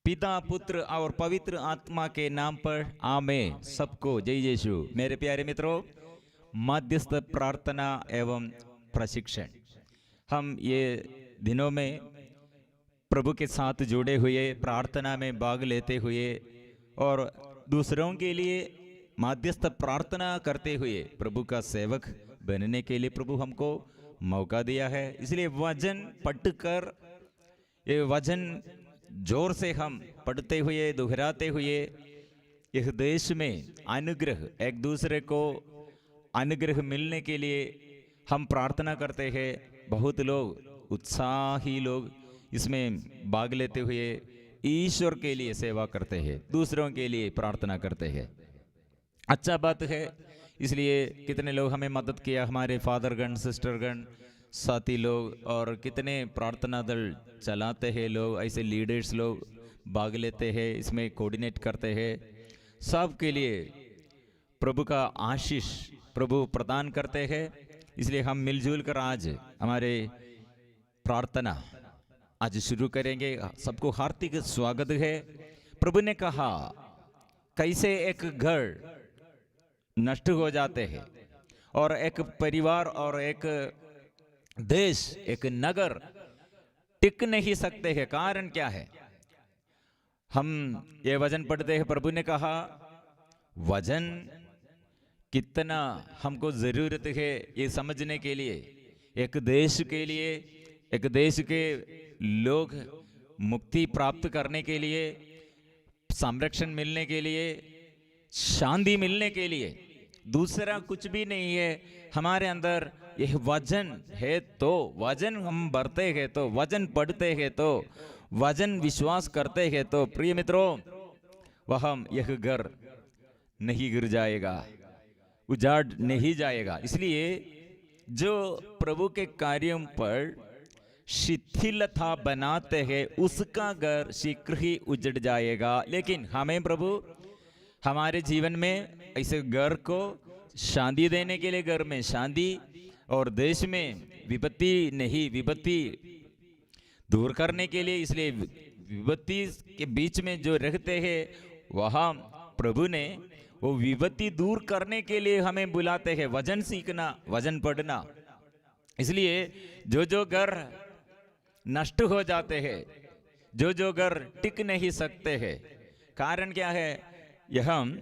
पिता पुत्र और पवित्र आत्मा के नाम पर आमेन। सबको जय यीशु। मेरे प्यारे मित्रों, मध्यस्थ प्रार्थना एवं प्रशिक्षण, हम ये दिनों में प्रभु के साथ जुड़े हुए, प्रार्थना में भाग लेते हुए और दूसरों के लिए मध्यस्थ प्रार्थना करते हुए प्रभु का सेवक बनने के लिए प्रभु हमको मौका दिया है। इसलिए वचन पढ़कर, ये वचन जोर से हम पढ़ते हुए, दोहराते हुए इस देश में अनुग्रह, एक दूसरे को अनुग्रह मिलने के लिए हम प्रार्थना करते हैं। बहुत लोग, उत्साही लोग इसमें भाग लेते हुए ईश्वर के लिए सेवा करते हैं, दूसरों के लिए प्रार्थना करते हैं। अच्छा बात है। इसलिए कितने लोग हमें मदद किया, हमारे फादरगण, सिस्टरगण, साथी लोग, और कितने प्रार्थना दल चलाते हैं लोग, ऐसे लीडर्स लोग भाग लेते हैं, इसमें कोऑर्डिनेट करते हैं। सब के लिए प्रभु का आशीष प्रभु प्रदान करते हैं। इसलिए हम मिलजुल कर आज हमारे प्रार्थना आज शुरू करेंगे। सबको हार्दिक स्वागत है। प्रभु ने कहा कैसे एक घर नष्ट हो जाते हैं और एक परिवार और एक देश, एक नगर टिक नहीं सकते हैं। कारण क्या है? हम ये वचन पढ़ते हैं, प्रभु ने कहा वचन कितना हमको जरूरत है ये समझने के लिए, एक देश के लिए, एक देश के लोग मुक्ति प्राप्त करने के लिए, संरक्षण मिलने के लिए, शांति मिलने के लिए। दूसरा कुछ भी नहीं है। हमारे अंदर यह वचन है, तो वचन हम भरते हैं, तो वचन पढ़ते हैं, तो वचन विश्वास करते हैं, तो प्रिय मित्रों, वह यह घर नहीं गिर जाएगा, उजाड़ नहीं जाएगा। इसलिए जो प्रभु के कार्यों पर शिथिलता बनाते हैं उसका घर शीघ्र ही उजड़ जाएगा। लेकिन हमें प्रभु हमारे जीवन में ऐसे घर को शांति देने के लिए, घर में शांति, और देश में विपत्ति नहीं, विपत्ति दूर करने के लिए, इसलिए विपत्ति के बीच में जो रहते हैं वहाँ प्रभु ने वो विपत्ति दूर करने के लिए हमें बुलाते हैं। वचन सीखना, वचन पढ़ना। इसलिए जो जो घर नष्ट हो जाते हैं, जो जो घर टिक नहीं सकते हैं, कारण क्या है? यह हम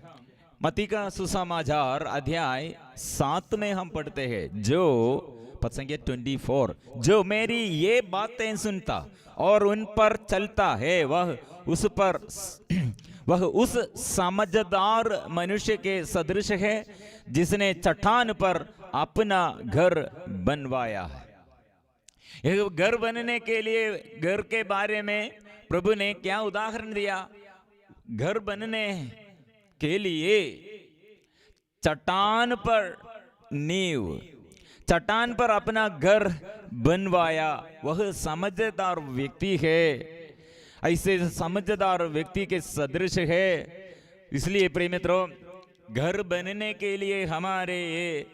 मत्ती का सुसमाचार अध्याय 7 में हम पढ़ते हैं, जो पद संख्या 24, जो मेरी ये बातें सुनता और उन पर चलता है वह उस समझदार मनुष्य के सदृश है जिसने चट्टान पर अपना घर बनवाया है। यह घर बनने के लिए, घर के बारे में प्रभु ने क्या उदाहरण दिया? घर बनने के लिए चट्टान पर नींव, चट्टान पर अपना घर बनवाया। वह समझदार व्यक्ति है, ऐसे समझदार व्यक्ति के सदृश है। इसलिए प्रिय मित्रों, घर बनने के लिए हमारे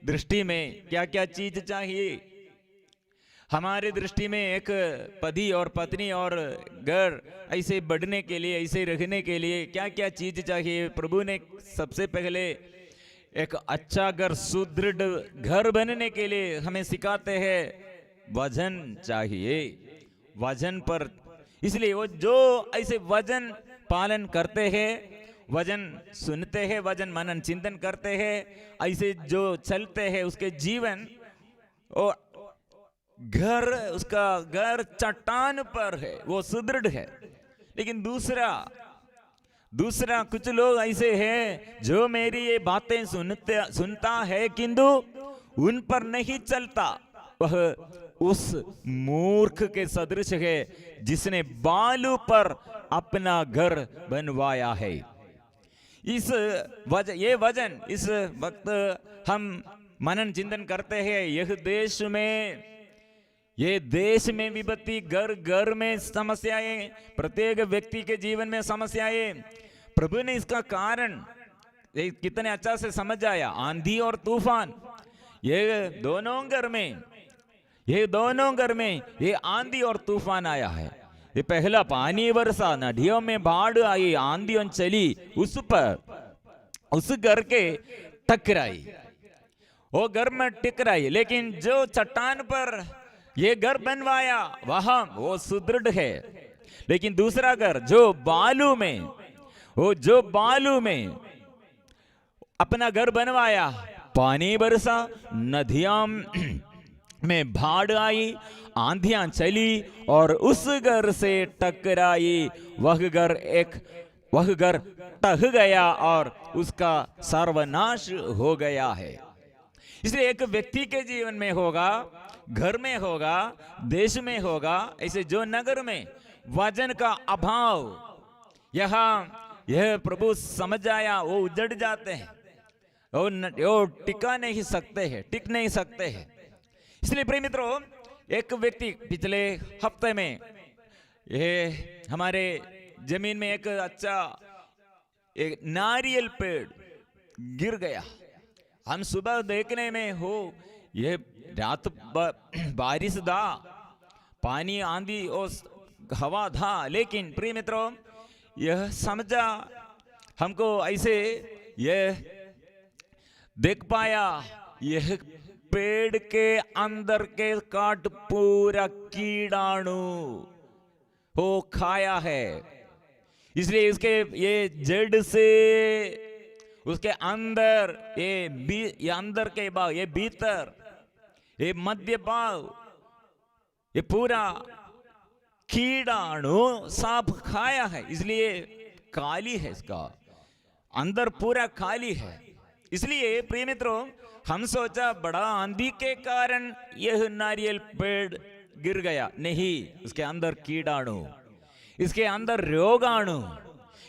दृष्टि में क्या क्या चीज चाहिए? हमारे दृष्टि में एक पति और पत्नी और घर ऐसे बढ़ने के लिए, ऐसे रखने के लिए क्या क्या चीज चाहिए? प्रभु ने सबसे पहले एक अच्छा घर, सुदृढ़ घर बनने के लिए हमें सिखाते हैं वचन चाहिए, वचन पर। इसलिए वो जो ऐसे वचन पालन करते हैं, वचन सुनते हैं, वचन मनन चिंतन करते हैं, ऐसे जो चलते हैं, उसके जीवन और घर, उसका घर चट्टान पर है, वो सुदृढ़ है। लेकिन दूसरा कुछ लोग ऐसे हैं जो मेरी ये बातें सुनता है किंतु उन पर नहीं चलता। वह उस मूर्ख के सदृश है जिसने बालू पर अपना घर बनवाया है। ये वचन इस वक्त हम मनन चिंतन करते हैं। ये देश में विपत्ति, घर घर में समस्याएं, प्रत्येक व्यक्ति के जीवन में समस्याएं। प्रभु ने इसका कारण कितने अच्छा से समझ आया। आंधी और तूफान, ये दोनों घर में ये आंधी और तूफान आया है। ये पहला पानी बरसा, नदियों में बाढ़ आई, आंधियां चली, उस पर उस घर के टकराई, वो घर में टकराई। लेकिन जो चट्टान पर ये घर बनवाया वहां वो सुदृढ़ है। लेकिन दूसरा घर जो बालू में, वो जो बालू में अपना घर बनवाया, पानी बरसा, नदियां में बाढ़ आई, आंधियां चली और उस घर से टकराई, वह घर टह गया और उसका सर्वनाश हो गया है। इसलिए एक व्यक्ति के जीवन में होगा, घर में होगा, देश में होगा, ऐसे जो नगर में वजन का अभाव, यह प्रभु समझ आया, वो उजड़ जाते हैं, वो टिका नहीं सकते हैं, टिक नहीं सकते हैं। इसलिए प्रिय मित्रों, एक व्यक्ति पिछले हफ्ते में ये हमारे जमीन में एक अच्छा एक नारियल पेड़ गिर गया। हम सुबह देखने में हो, ये रात बारिश था, पानी आंधी और हवा था, लेकिन प्रिय मित्रों यह समझा, हमको ऐसे यह देख पाया, यह पेड़ के अंदर के काट पूरा कीड़ाणु हो खाया है। इसलिए इसके ये जड़ से उसके अंदर ये अंदर के भाग, ये भीतर, ये मध्य भाग, ये पूरा कीड़ाणु सांप खाया है, इसलिए काली है, इसका अंदर पूरा खाली है। इसलिए प्रिय मित्रों, हम सोचा बड़ा आंधी के कारण यह नारियल पेड़ गिर गया, नहीं, उसके अंदर कीड़ाणु, इसके अंदर रोगाणु,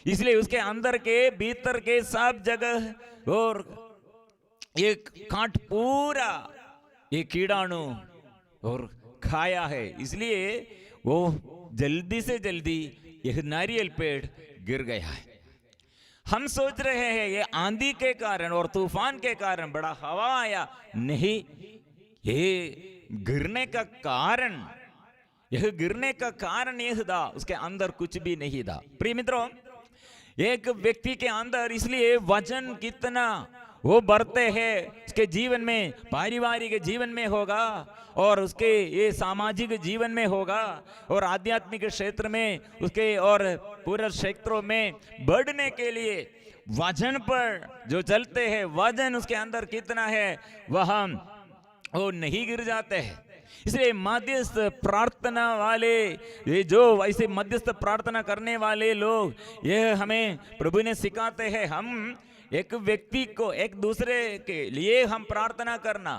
इसलिए उसके अंदर के भीतर के सब जगह और एक काट पूरा ये कीड़ाणु और खाया है। इसलिए वो जल्दी से जल्दी यह नारियल पेड़ गिर गया है। हम सोच रहे हैं ये आंधी के कारण और तूफान के कारण बड़ा हवा आया, नहीं, ये गिरने का कारण, यह गिरने का कारण यह था, उसके अंदर कुछ भी नहीं था। प्रिय मित्रों, एक व्यक्ति के अंदर इसलिए वचन कितना वो बढ़ते हैं, उसके जीवन में, पारिवारिक जीवन में होगा और उसके ये सामाजिक जीवन में होगा और आध्यात्मिक क्षेत्र में उसके और पूरे क्षेत्रों में बढ़ने के लिए वचन पर जो चलते हैं, वचन उसके अंदर कितना है, वो नहीं गिर जाते हैं। इसलिए मध्यस्थ प्रार्थना वाले, ये जो ऐसे मध्यस्थ प्रार्थना करने वाले लोग, ये हमें प्रभु ने सिखाते हैं, हम एक व्यक्ति को, एक दूसरे के लिए हम प्रार्थना करना,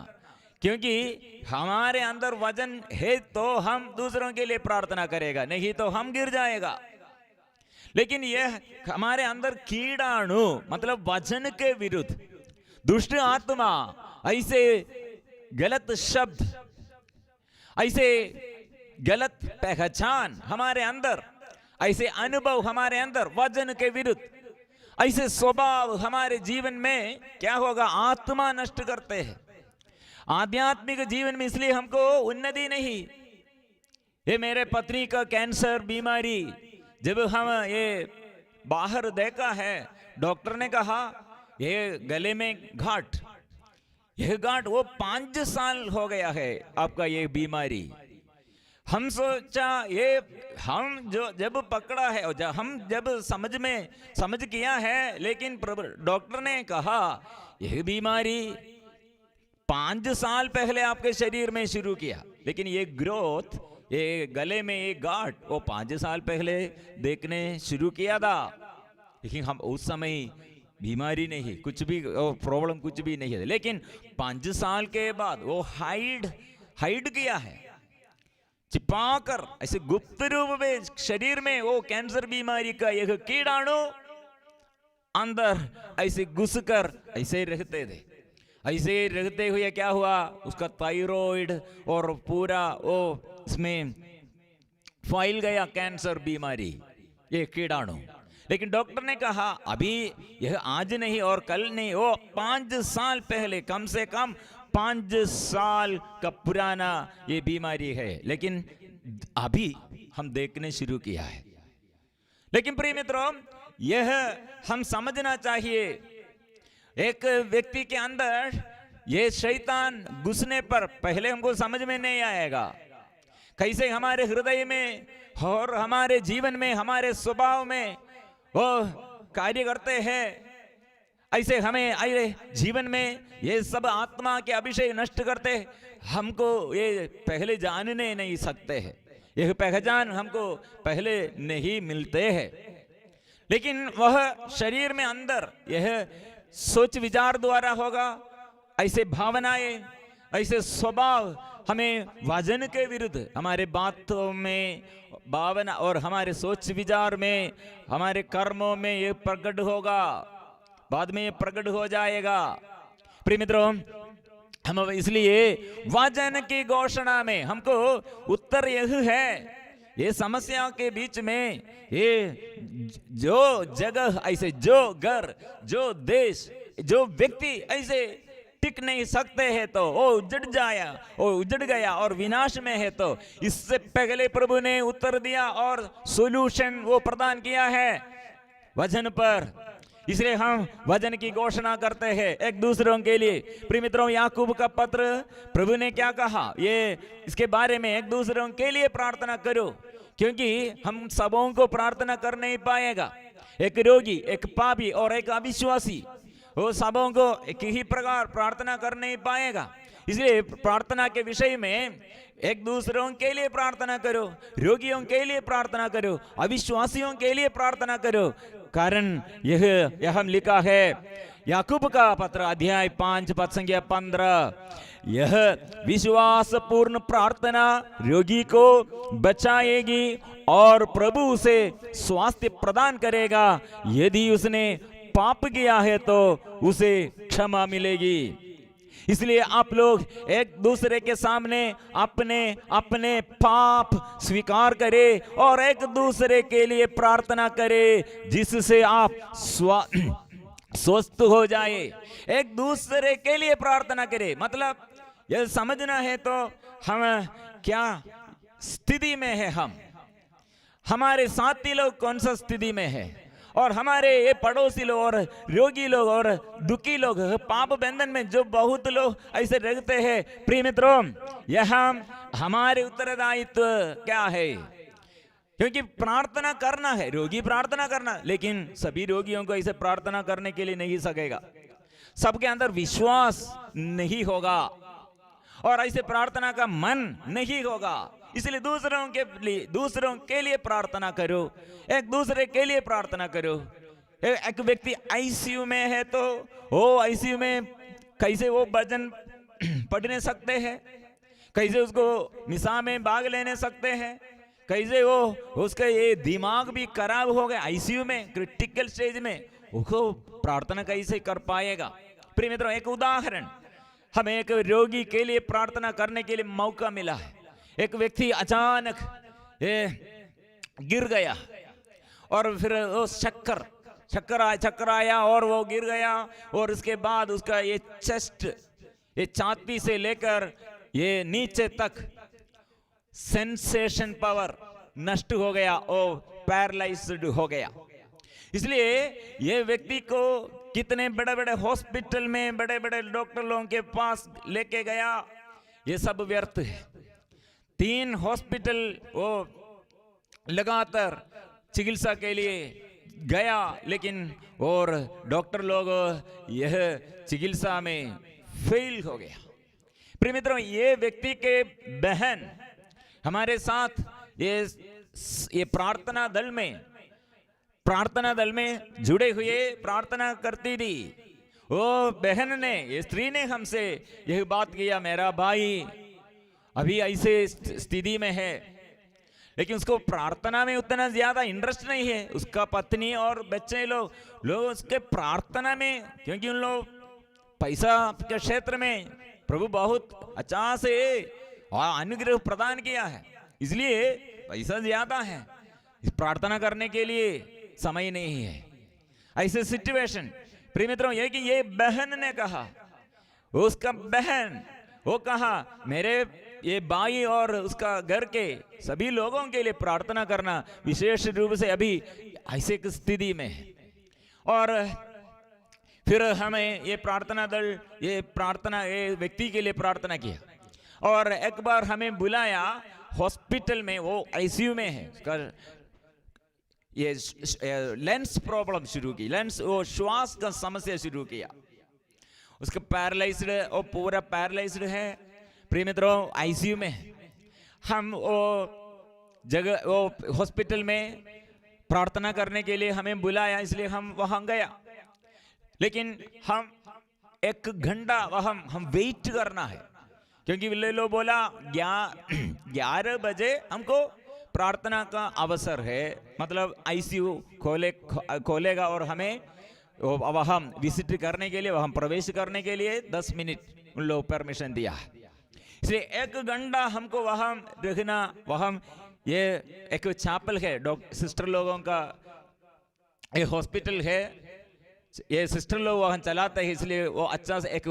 क्योंकि हमारे अंदर वजन है तो हम दूसरों के लिए प्रार्थना करेगा, नहीं तो हम गिर जाएगा। लेकिन यह हमारे अंदर कीड़ाणु, मतलब वचन के विरुद्ध दुष्ट आत्मा, ऐसे गलत शब्द, ऐसे गलत पहचान हमारे अंदर, ऐसे अनुभव हमारे अंदर वचन के विरुद्ध, ऐसे स्वभाव हमारे जीवन में क्या होगा, आत्मा नष्ट करते हैं। आध्यात्मिक जीवन में इसलिए हमको उन्नति नहीं। ये मेरे पत्नी का कैंसर बीमारी, जब हम ये बाहर देखा है, डॉक्टर ने कहा ये गले में गांठ, यह गांठ वो 5 साल हो गया है आपका ये बीमारी। हम सोचा ये हम जो जब पकड़ा है, हम जब समझ किया है, लेकिन डॉक्टर ने कहा यह बीमारी 5 साल पहले आपके शरीर में शुरू किया, लेकिन ये ग्रोथ, ये गले में एक गांठ, वो 5 साल पहले देखने शुरू किया था। लेकिन हम उस समय बीमारी नहीं, कुछ भी प्रॉब्लम कुछ भी नहीं है, लेकिन 5 साल के बाद वो हाइड किया है, छिपाकर, ऐसे गुप्त रूप में शरीर में वो कैंसर बीमारी का एक कीड़ाणु अंदर ऐसे घुसकर ऐसे रहते थे। ऐसे रहते हुए क्या हुआ, उसका थायराइड और पूरा वो इसमें फैल गया कैंसर बीमारी, ये कीड़ाणु। लेकिन डॉक्टर ने कहा अभी यह आज नहीं और कल नहीं, वो 5 साल पहले, कम से कम 5 साल का पुराना ये बीमारी है। लेकिन अभी हम देखने शुरू किया है। लेकिन प्रिय मित्रों, यह हम समझना चाहिए, एक व्यक्ति के अंदर ये शैतान घुसने पर पहले हमको समझ में नहीं आएगा कैसे हमारे हृदय में और हमारे जीवन में, हमारे स्वभाव में वो कार्य करते हैं। ऐसे हमें आए जीवन में ये सब आत्मा के अभिषेक नष्ट करते, हमको ये पहले जानने नहीं सकते हैं, यह पहचान हमको पहले नहीं मिलते हैं। लेकिन वह शरीर में अंदर यह सोच विचार द्वारा होगा, ऐसे भावनाएं, ऐसे स्वभाव हमें वचन के विरुद्ध हमारे बातों में, भावना और हमारे सोच विचार में, हमारे कर्मों में ये प्रकट होगा, बाद में ये प्रकट हो जाएगा। प्रिय मित्रों, हम इसलिए वचन की घोषणा में हमको उत्तर यह है, ये समस्या के बीच में ये जो जगह, ऐसे जो घर, जो देश, जो व्यक्ति ऐसे टिक नहीं सकते हैं तो वो उजड़ गया और विनाश में है, तो इससे पहले प्रभु ने उत्तर दिया और सॉल्यूशन वो प्रदान किया है वचन पर। इसलिए हम वचन की घोषणा करते हैं एक दूसरों के लिए। प्रिय मित्रों, याकूब का पत्र, प्रभु ने क्या कहा, ये इसके बारे में एक दूसरों के लिए प्रार्थना करो, क्योंकि हम सबों को प्रार्थना कर नहीं पाएगा। एक रोगी, एक पापी और एक अविश्वासी, वो सबों को एक ही प्रकार प्रार्थना कर नहीं पाएगा। इसलिए प्रार्थना के विषय में एक दूसरों के लिए प्रार्थना करो, रोगियों के लिए प्रार्थना करो, अविश्वासियों के लिए प्रार्थना करो। कारण यह हम लिखा है याकूब का पत्र अध्याय 5 पद संख्या 15, यह विश्वास पूर्ण प्रार्थना रोगी को बचाएगी और प्रभु उसे स्वास्थ्य प्रदान करेगा। यदि उसने पाप किया है तो उसे क्षमा मिलेगी। इसलिए आप लोग एक दूसरे के सामने अपने अपने पाप स्वीकार करें और एक दूसरे के लिए प्रार्थना करें, जिससे आप स्वस्थ हो जाए। एक दूसरे के लिए प्रार्थना करें, मतलब यह समझना है तो हम क्या स्थिति में है, हम हमारे साथी लोग कौन सा स्थिति में है, और हमारे ये पड़ोसी लोग और रोगी लोग और दुखी लोग, पाप बंधन में जो बहुत लोग ऐसे रहते हैं। प्रिय मित्रों, यह हमारे उत्तरदायित्व क्या है, क्योंकि प्रार्थना करना है, रोगी प्रार्थना करना, लेकिन सभी रोगियों को ऐसे प्रार्थना करने के लिए नहीं सकेगा, सबके अंदर विश्वास नहीं होगा और ऐसे प्रार्थना का मन नहीं होगा। इसलिए दूसरों के लिए प्रार्थना करो, एक दूसरे के लिए प्रार्थना करो। एक व्यक्ति आईसीयू में है तो वो आईसीयू में कैसे वो भजन पढ़ नहीं सकते हैं, कैसे उसको मिसा में भाग लेने सकते हैं, कैसे वो उसका ये दिमाग भी खराब हो गया आईसीयू में, क्रिटिकल स्टेज में, उसको प्रार्थना कैसे कर पाएगा। प्रिय मित्रों, एक उदाहरण, हमें एक रोगी के लिए प्रार्थना करने के लिए मौका मिला है। एक व्यक्ति अचानक गिर गया और फिर वो चक्कर आया और वो गिर गया, और उसके बाद उसका ये चेस्ट, ये छाती से लेकर ये नीचे तक सेंसेशन पावर नष्ट हो गया और पैरालाइज्ड हो गया। इसलिए ये व्यक्ति को कितने बड़े बड़े हॉस्पिटल में, बड़े बड़े डॉक्टरों के पास लेके गया, ये सब व्यर्थ है। 3 हॉस्पिटल वो लगातार चिकित्सा के लिए गया, लेकिन और डॉक्टर लोग यह चिकित्सा में फेल हो गया। प्रिय मित्रों, ये व्यक्ति के बहन हमारे साथ ये प्रार्थना दल में जुड़े हुए प्रार्थना करती थी। वो बहन ने, ये स्त्री ने हमसे यह बात किया, मेरा भाई अभी ऐसे स्थिति में है, लेकिन उसको प्रार्थना में उतना ज्यादा इंटरेस्ट नहीं है। उसका पत्नी और बच्चे लोग उसके प्रार्थना में, क्योंकि उन लोग पैसा के क्षेत्र में प्रभु बहुत अच्छा से अनुग्रह प्रदान किया है, इसलिए पैसा ज्यादा है, प्रार्थना करने के लिए समय नहीं है। ऐसे सिचुएशन, प्रिय मित्रों, ये कि ये बहन ने कहा, उसका बहन वो कहा, मेरे ये भाई और उसका घर के सभी लोगों के लिए प्रार्थना करना विशेष रूप से अभी ऐसे की स्थिति में है। और फिर हमें ये प्रार्थना दल ये व्यक्ति के लिए प्रार्थना किया और एक बार हमें बुलाया हॉस्पिटल में, वो आईसीयू में है, उसका ये लेंस प्रॉब्लम शुरू की, लेंस वो श्वास का समस्या शुरू किया, उसका पैरालाइज्ड, वो पूरा पैरालाइज्ड है। प्रिय मित्रों आईसीयू में हम वो जगह वो हॉस्पिटल में प्रार्थना करने के लिए हमें बुलाया, इसलिए हम वहां गया। लेकिन हम 1 घंटा वहां हम वेट करना है, क्योंकि लो बोला 11 बजे हमको प्रार्थना का अवसर है, मतलब आईसीयू खोलेगा और हमें वहां विजिट करने के लिए, वहां प्रवेश करने के लिए 10 मिनट उन लोग परमिशन दिया। इसलिए 1 घंटा हमको वहां रहना। वहां ये एक चैपल है, सिस्टर लोगों का ये हॉस्पिटल है, ये सिस्टर लोग वहां चलाते हैं, इसलिए वो अच्छा से एक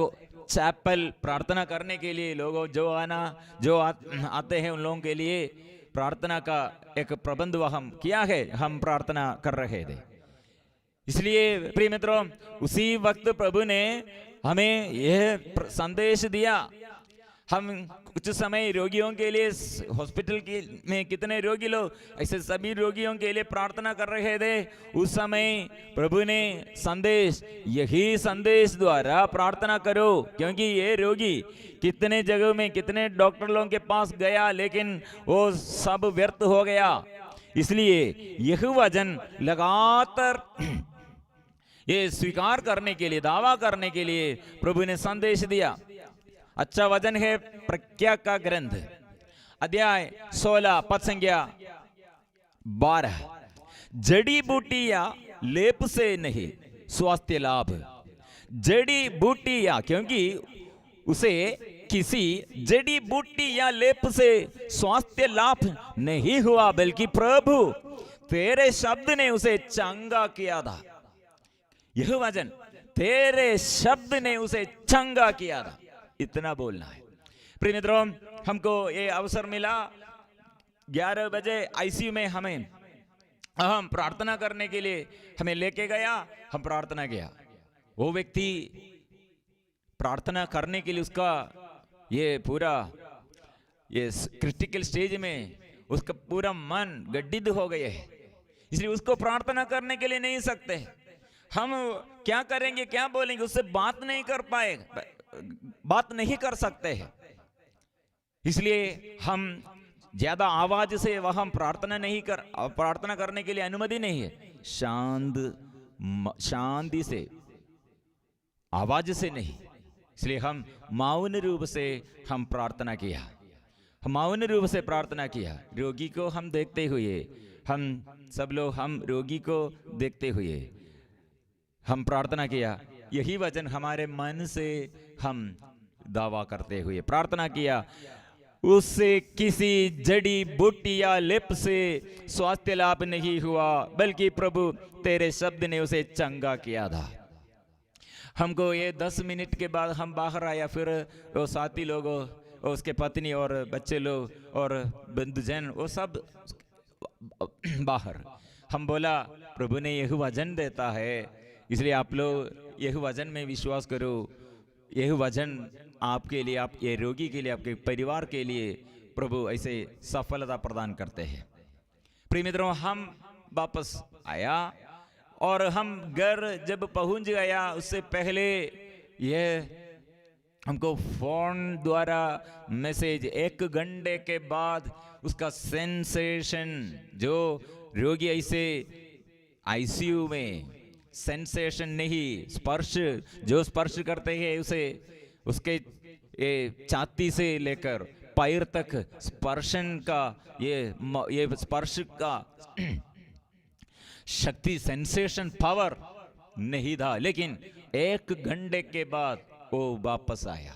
चैपल प्रार्थना करने के लिए लोगों जो आते हैं उन लोगों के लिए प्रार्थना का एक प्रबंध वहां किया है, हम प्रार्थना कर रहे थे। इसलिए प्रिय मित्रों उसी वक्त प्रभु ने हमें यह संदेश दिया। हम कुछ समय रोगियों के लिए हॉस्पिटल में कितने रोगी लोग, ऐसे सभी रोगियों के लिए प्रार्थना कर रहे थे। उस समय प्रभु ने यही संदेश द्वारा प्रार्थना करो, क्योंकि ये रोगी कितने जगह में कितने डॉक्टर लोगों के पास गया, लेकिन वो सब व्यर्थ हो गया। इसलिए यह वचन लगातार ये स्वीकार करने के लिए, दावा करने के लिए प्रभु ने संदेश दिया। अच्छा वचन है प्रज्ञा का ग्रंथ अध्याय 16 पद संख्या 12, जड़ी बूटियां लेप से नहीं स्वास्थ्य लाभ। जड़ी बूटियां, क्योंकि उसे किसी जड़ी बूटी या लेप से स्वास्थ्य लाभ नहीं हुआ, बल्कि प्रभु तेरे शब्द ने उसे चंगा किया था। यह वचन, तेरे शब्द ने उसे चंगा किया था, इतना बोलना है। प्रिय मित्रों हमको ये अवसर मिला, 11 बजे आईसीयू में हम प्रार्थना करने के लिए हमें लेके गया, हम प्रार्थना किया। वो व्यक्ति प्रार्थना करने के लिए उसका ये पूरा ये क्रिटिकल स्टेज में उसका पूरा मन गड्ढित हो गया है, इसलिए उसको प्रार्थना करने के लिए नहीं सकते। हम क्या करेंगे, क्या बोलेंगे, उससे बात नहीं कर पाएगा, बात नहीं कर सकते हैं। इसलिए हम ज्यादा आवाज से वहां प्रार्थना करने के लिए अनुमति नहीं है। शांति से, आवाज से नहीं। इसलिए हम मौन रूप से हम प्रार्थना किया, मौन रूप से प्रार्थना किया। रोगी को हम देखते हुए, हम सब लोग हम रोगी को देखते हुए हम प्रार्थना किया। यही वचन हमारे मन से हम दावा करते हुए प्रार्थना किया। उससे किसी जड़ी बूटी या लेप से स्वास्थ्य लाभ नहीं हुआ, बल्कि प्रभु तेरे शब्द ने उसे चंगा किया था। हमको ये 10 मिनट के बाद हम बाहर आया, फिर वो साथी लोग, उसके पत्नी और बच्चे लोग और बंधुजन वो सब बाहर। हम बोला प्रभु ने यह वचन देता है, इसलिए आप लोग यह वचन में विश्वास करो। यह वचन आपके लिए, आप ये रोगी के लिए, आपके परिवार के लिए प्रभु ऐसे सफलता प्रदान करते हैं। प्रिय मित्रों हम वापस आया और हम घर जब पहुंच गया, उससे पहले यह हमको फोन द्वारा मैसेज 1 घंटे के बाद उसका सेंसेशन, जो रोगी ऐसे आईसीयू में सेंसेशन नहीं, स्पर्श, जो स्पर्श करते हैं उसे, उसके छाती से लेकर पैर तक स्पर्शन का ये स्पर्श का शक्ति, सेंसेशन, पावर नहीं था। लेकिन 1 घंटे के बाद वो वापस आया।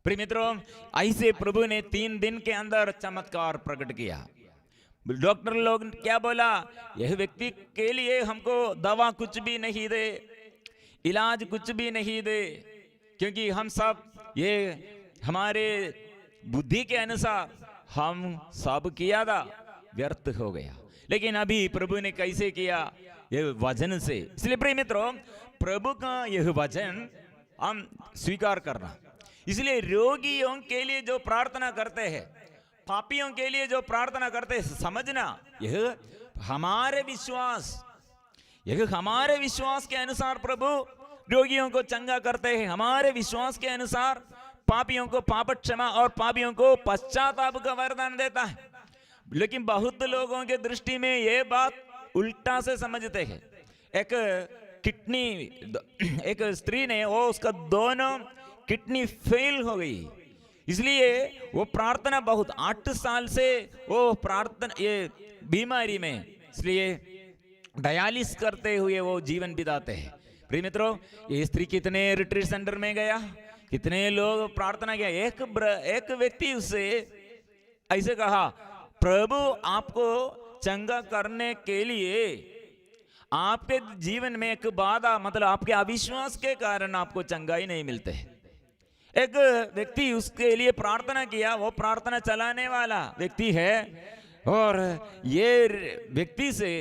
प्रिय मित्रों ऐसे प्रभु ने 3 दिन के अंदर चमत्कार प्रकट किया। डॉक्टर लोग क्या बोला, यह व्यक्ति के लिए हमको दवा कुछ भी नहीं दे, इलाज कुछ भी नहीं दे, क्योंकि हम सब ये हमारे बुद्धि के अनुसार हम सब किया था, व्यर्थ हो गया। लेकिन अभी प्रभु ने कैसे किया? यह वचन से। इसलिए प्रिय मित्रों, प्रभु का यह वचन हम स्वीकार करना। इसलिए रोगियों के लिए जो प्रार्थना करते हैं, पापियों के लिए जो प्रार्थना करते हैं, समझना यह हमारे विश्वास के अनुसार प्रभु रोगियों को चंगा करते हैं। हमारे विश्वास के अनुसार पापियों को पाप क्षमा और पापियों को पश्चाताप का वरदान देता है। लेकिन बहुत लोगों के दृष्टि में यह बात उल्टा से समझते हैं। एक स्त्री ने वो उसका दोनों किडनी फेल हो गई, इसलिए वो प्रार्थना बहुत 8 साल से वो प्रार्थना ये बीमारी में, इसलिए डायलिसिस करते हुए वो जीवन बिताते हैं। प्रिय मित्रों, ये स्त्री कितने रिट्रीट सेंटर में गया, कितने लोग प्रार्थना किया। एक व्यक्ति उससे ऐसे कहा, प्रभु आपको चंगा करने के लिए आपके जीवन में एक बाधा, मतलब आपके अविश्वास के कारण आपको चंगाई नहीं मिलते। एक व्यक्ति उसके लिए प्रार्थना किया, वो प्रार्थना चलाने वाला व्यक्ति है, और ये व्यक्ति से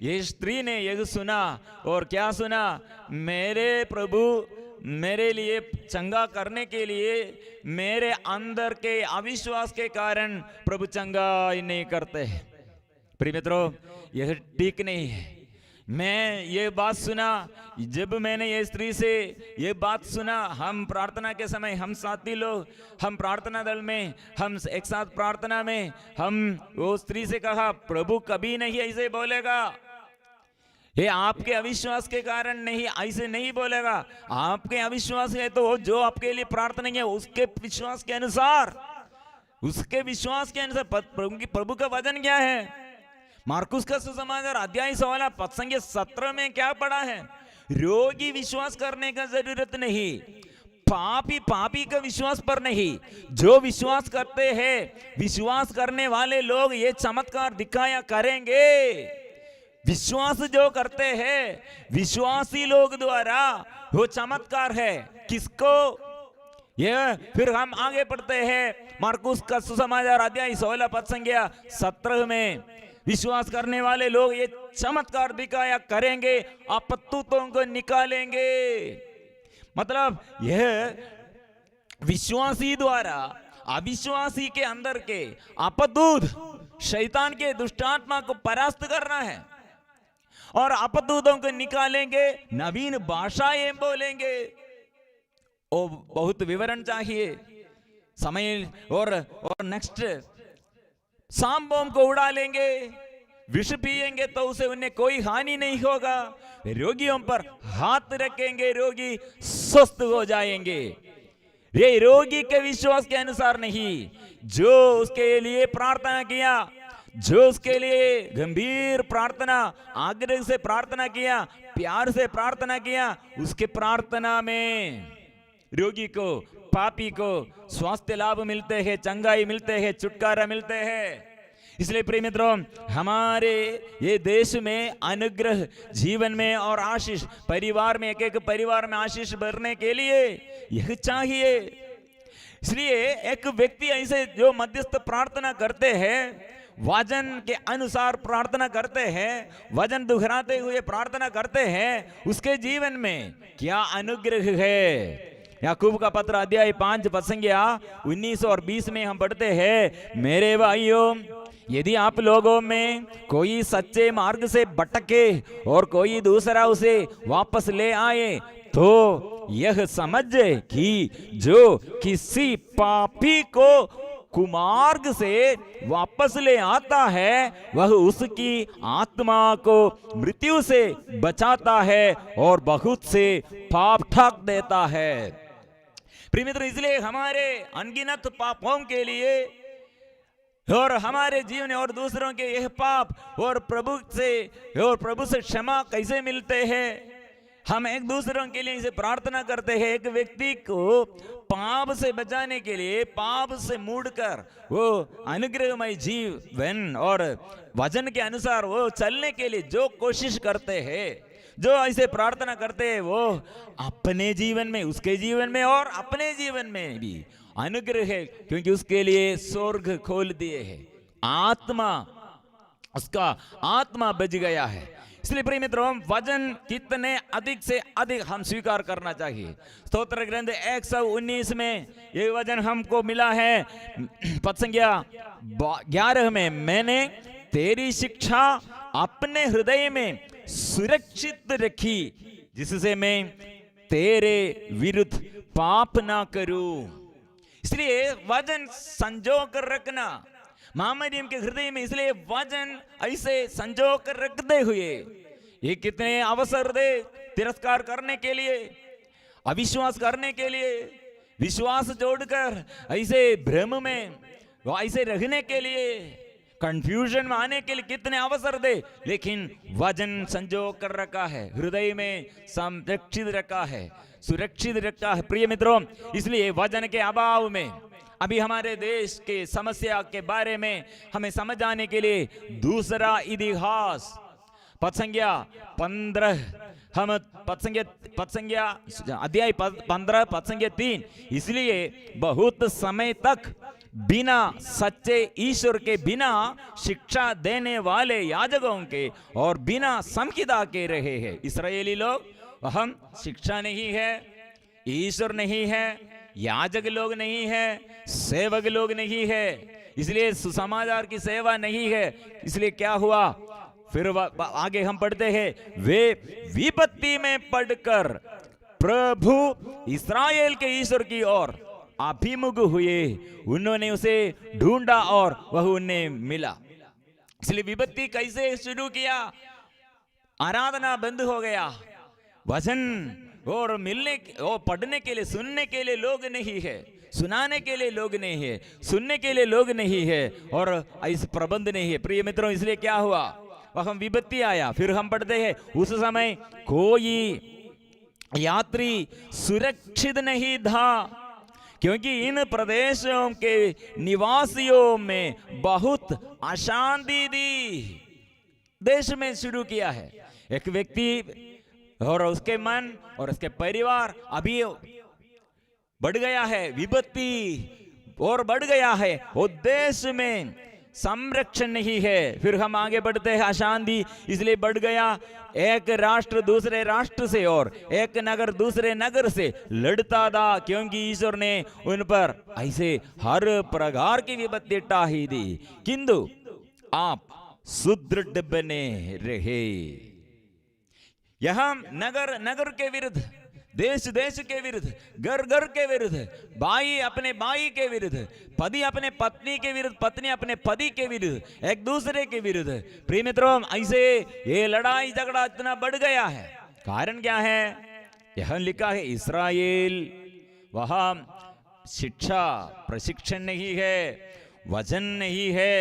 ये स्त्री ने यह सुना, और क्या सुना? मेरे प्रभु मेरे लिए चंगा करने के लिए मेरे अंदर के अविश्वास के कारण प्रभु चंगा ही नहीं करते। प्रिय मित्रों, यह ठीक नहीं है। मैं ये बात सुना, जब मैंने ये स्त्री से ये बात सुना, हम प्रार्थना के समय, हम साथी लोग, हम प्रार्थना दल में, हम एक साथ प्रार्थना में, हम वो स्त्री से कहा, प्रभु कभी नहीं ऐसे बोलेगा, ये आपके अविश्वास के कारण नहीं, ऐसे नहीं बोलेगा। आपके अविश्वास है तो जो आपके लिए प्रार्थना है उसके विश्वास के अनुसार प्रभु का वचन क्या है? मार्कुस का सुसमाचार अध्याय 16 पद संख्या 17 में क्या पढ़ा है? रोगी विश्वास करने का जरूरत नहीं, पापी का विश्वास पर नहीं, जो विश्वास करते हैं, विश्वास करने वाले लोग ये चमत्कार दिखाया करेंगे। विश्वास जो करते हैं, विश्वासी लोग द्वारा वो चमत्कार है। किसको? यह फिर हम आगे पढ़ते हैं, मार्कुस का सुसमाचार अध्याय 16 पद संख्या 17 में, विश्वास करने वाले लोग ये चमत्कार दिखाया करेंगे, अपतूतों को निकालेंगे। मतलब यह विश्वासी द्वारा अविश्वासी के अंदर के अपतूत शैतान के दुष्टात्मा को परास्त करना है, और अपतूतों को निकालेंगे, नवीन भाषाएं बोलेंगे। ओ बहुत विवरण चाहिए समय, और नेक्स्ट सांप बम को उड़ा लेंगे, विष पिएंगे तो उसे उन्हें कोई हानि नहीं होगा, रोगियों पर हाथ रखेंगे, रोगी स्वस्थ हो जाएंगे। ये रोगी के विश्वास के अनुसार नहीं, जो उसके लिए प्रार्थना किया, जो उसके लिए गंभीर प्रार्थना, आग्रह से प्रार्थना किया, प्यार से प्रार्थना किया, उसके प्रार्थना में रोगी को, पापी को स्वास्थ्य लाभ मिलते हैं, चंगाई मिलते हैं, छुटकारा मिलते हैं। इसलिए प्रिय मित्रों, हमारे ये देश में अनुग्रह जीवन में और आशीष परिवार में, एक परिवार में आशीष भरने के लिए यह चाहिए। इसलिए एक व्यक्ति ऐसे जो मध्यस्थ प्रार्थना करते हैं, वचन के अनुसार प्रार्थना करते हैं, वचन दोहराते हुए प्रार्थना करते हैं, उसके जीवन में क्या अनुग्रह है। याकूब का पत्र अध्याय 5 पद संख्या 19 और 20 में हम पढ़ते हैं, मेरे भाइयों, यदि आप लोगों में कोई सच्चे मार्ग से भटके और कोई दूसरा उसे वापस ले आए, तो यह समझे कि जो किसी पापी को कुमार्ग से वापस ले आता है, वह उसकी आत्मा को मृत्यु से बचाता है और बहुत से पाप ढक देता है। प्रिय मित्र, इसलिए हमारे अनगिनत पापों के लिए और हमारे जीवन और दूसरों के यह पाप और प्रभु से क्षमा कैसे मिलते हैं? हम एक दूसरों के लिए इसे प्रार्थना करते हैं। एक व्यक्ति को पाप से बचाने के लिए, पाप से मुड़कर वो अनुग्रहमय जीवन और वचन के अनुसार वो चलने के लिए जो कोशिश करते हैं, जो ऐसे प्रार्थना करते हैं, वो अपने जीवन में, उसके जीवन में और अपने जीवन में भी अनुग्रह है, क्योंकि उसके लिए स्वर्ग खोल दिए हैं, आत्मा, उसका आत्मा बच गया है। इसलिए प्रिय मित्रों, वचन कितने अधिक से अधिक हम स्वीकार करना चाहिए। स्तोत्र ग्रंथ 119 में ये वचन हमको मिला है, पद संख्या 11 में, मैंने तेरी शिक्षा अपने हृदय में सुरक्षित रखी, जिससे मैं तेरे विरुद्ध पाप ना करूं। इसलिए वचन संजो कर रखना महामरियम के हृदय में, इसलिए वचन ऐसे संजो कर रखते हुए ये कितने अवसर दे तिरस्कार करने के लिए, अविश्वास करने के लिए, विश्वास जोड़कर ऐसे भ्रम में ऐसे रहने के लिए, कंफ्यूजन में आने के लिए कितने अवसर दे, लेकिन वचन संजो कर रखा है, हृदय में संरक्षित रखा है, सुरक्षित रखा है। प्रिय मित्रों, इसलिए वचन के अभाव में अभी हमारे देश के समस्या के बारे में हमें समझ आने के लिए दूसरा इतिहास पद संख्या 15, हम पद संख्या अध्याय 15 पद संख्या 3, इसलिए बहुत समय तक बिना सच्चे ईश्वर के, बिना शिक्षा देने वाले याजकों के और बिना संहिता के रहे हैं इस्राएली लोग। हम शिक्षा नहीं है, ईश्वर नहीं है, याजक लोग नहीं है, सेवक लोग नहीं है, इसलिए सुसमाचार की सेवा नहीं है। इसलिए क्या हुआ, फिर आगे हम पढ़ते हैं, वे विपत्ति में पड़कर प्रभु इस्राएल के ईश्वर की ओर अभिमुख हुए, उन्होंने उसे ढूंढा और वह उन्हें मिला। इसलिए विपत्ति कैसे शुरू किया, आराधना बंद हो गया, वचन और मिलने और पढ़ने के लिए, सुनने के लिए लोग नहीं है, सुनाने के लिए लोग नहीं है, सुनने के लिए लोग नहीं है, और इस प्रबंध नहीं है। प्रिय मित्रों, इसलिए क्या हुआ, वह विपत्ति आया। फिर हम पढ़ते हैं, उस समय कोई यात्री सुरक्षित नहीं था, क्योंकि इन प्रदेशों के निवासियों में बहुत अशांति थी। देश में शुरू किया है, एक व्यक्ति और उसके मन और उसके परिवार अभी बढ़ गया है, विपत्ति और बढ़ गया है, वो देश में संरक्षण नहीं है। फिर हम आगे बढ़ते हैं, अशांति इसलिए बढ़ गया, एक राष्ट्र दूसरे राष्ट्र से और एक नगर दूसरे नगर से लड़ता था, क्योंकि ईश्वर ने उन पर ऐसे हर प्रकार की विपत्ति टाही दी, किंतु आप सुदृढ़ बने रहे। यहां नगर नगर के विरुद्ध, देश देश के विरुद्ध, घर घर के विरुद्ध, भाई अपने भाई के विरुद्ध, पति अपने पत्नी के विरुद्ध, पत्नी अपने पति के विरुद्ध, एक दूसरे के विरुद्ध। प्रिय मित्रों, ऐसे ये लड़ाई झगड़ा इतना बढ़ गया है। कारण क्या है, यह लिखा है, इस्राएल वहां शिक्षा प्रशिक्षण नहीं है, वचन नहीं है,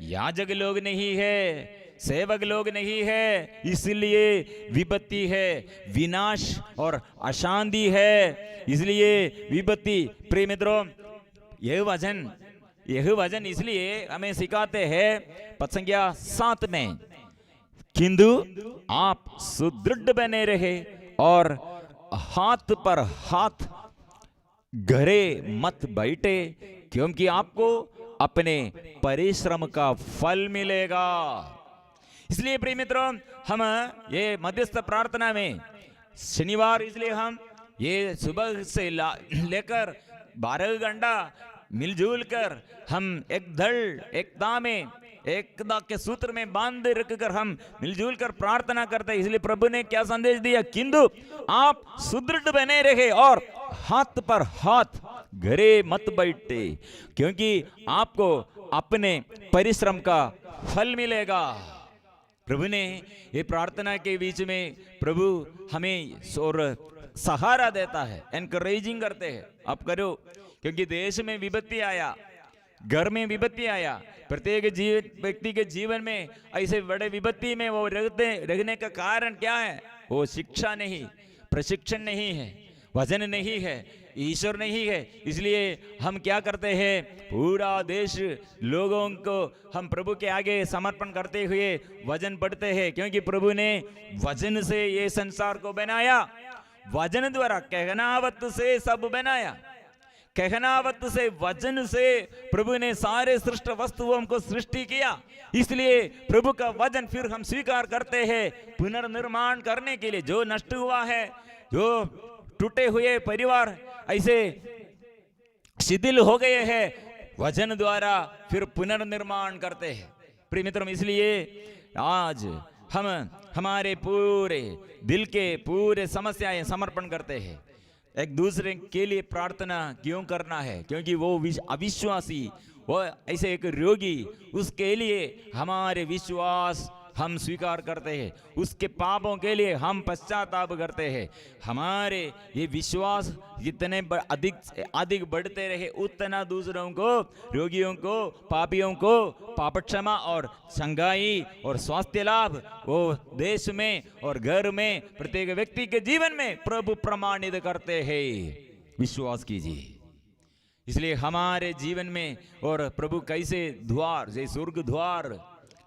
याजक लोग नहीं है, सेवक लोग नहीं है, इसलिए विपत्ति है, विनाश और अशांति है, इसलिए विपत्ति। प्रिय मित्रों, यह वचन इसलिए हमें सिखाते हैं पद संख्या 7 में, किंतु आप सुदृढ़ बने रहे और हाथ पर हाथ घरे मत बैठे, क्योंकि आपको अपने परिश्रम का फल मिलेगा। इसलिए प्रिय मित्रों, हम ये मध्यस्थ प्रार्थना में शनिवार, इसलिए हम ये सुबह से लेकर 12 घंटा मिलजुल कर हम एक धड़, एकता में, एकता के सूत्र में बांध रखकर हम मिलजुल कर प्रार्थना करते हैं। इसलिए प्रभु ने क्या संदेश दिया, किंतु आप सुदृढ़ बने रहे और हाथ पर हाथ घरे मत बैठे, क्योंकि आपको अपने परिश्रम का फल मिलेगा। प्रभु ने ये प्रार्थना के बीच में प्रभु हमें सहारा देता है, एनकरेजिंग करते हैं, आप करो, क्योंकि देश में विपत्ति आया, घर में विपत्ति आया, प्रत्येक व्यक्ति के जीवन में ऐसे बड़े विपत्ति में वो रहने का कारण क्या है, वो शिक्षा नहीं, प्रशिक्षण नहीं है, वचन नहीं है, ईश्वर नहीं है। इसलिए हम क्या करते हैं, पूरा देश लोगों को हम प्रभु के आगे समर्पण करते हुए वचन पढ़ते हैं, क्योंकि प्रभु ने वचन से ये संसार को बनाया, वचन द्वारा कहनावत से सब बनाया, कहनावत से, वचन से प्रभु ने सारे सृष्ट वस्तुओं को सृष्टि किया। इसलिए प्रभु का वचन फिर हम स्वीकार करते हैं पुनर्निर्माण करने के लिए। जो नष्ट हुआ है, जो टूटे हुए परिवार ऐसे शिथिल हो गए हैं, वचन द्वारा फिर पुनर्निर्माण करते हैं। प्रिय मित्रों, इसलिए आज हम हमारे पूरे दिल के पूरे समस्याएं समर्पण करते हैं। एक दूसरे के लिए प्रार्थना क्यों करना है? क्योंकि वो अविश्वासी, वो ऐसे एक रोगी, उसके लिए हमारे विश्वास हम स्वीकार करते हैं, उसके पापों के लिए हम पश्चाताप करते हैं। हमारे ये विश्वास जितने अधिक बढ़ते रहे, उतना दूसरों को, रोगियों को, पापियों को पाप क्षमा और संगाई और स्वास्थ्य लाभ वो देश में और घर में, प्रत्येक व्यक्ति के जीवन में प्रभु प्रमाणित करते हैं। विश्वास कीजिए। इसलिए हमारे जीवन में और प्रभु कैसे द्वार, जैसे स्वर्ग द्वार,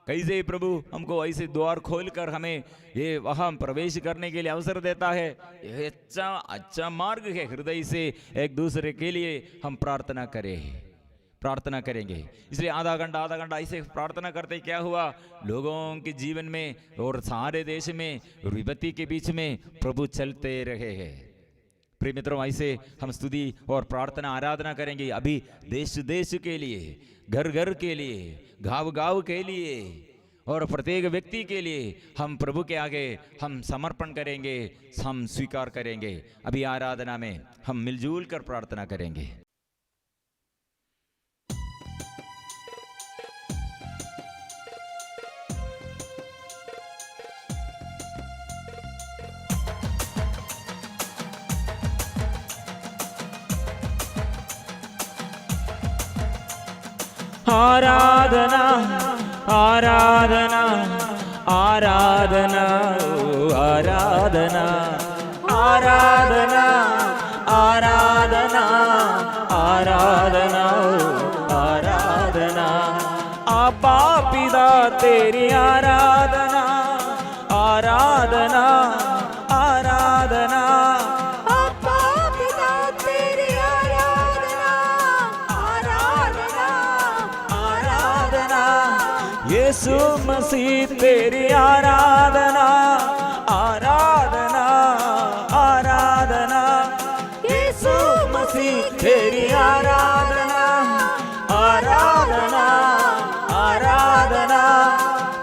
कैसे प्रभु हमको ऐसे द्वार खोलकर हमें ये वहां प्रवेश करने के लिए अवसर देता है। ये अच्छा मार्ग है। हृदय से एक दूसरे के लिए हम प्रार्थना करेंगे। इसलिए आधा घंटा ऐसे प्रार्थना करते क्या हुआ? लोगों के जीवन में और सारे देश में विपत्ति के बीच में प्रभु चलते रहे हैं। प्रिय मित्रों, ऐसे हम स्तुति और प्रार्थना आराधना करेंगे। अभी देश के लिए, घर के लिए, गाँव के लिए और प्रत्येक व्यक्ति के लिए हम प्रभु के आगे हम समर्पण करेंगे, हम स्वीकार करेंगे। अभी आराधना में हम मिलजुल कर प्रार्थना करेंगे। आराधना आराधना आराधना आराधना आराधना आराधना आराधना आराधना। आपा पिता तेरी आराधना आराधना आराधना। यीशु मसीह तेरी आराधना आराधना आराधना। यीशु मसीह तेरी आराधना आराधना आराधना।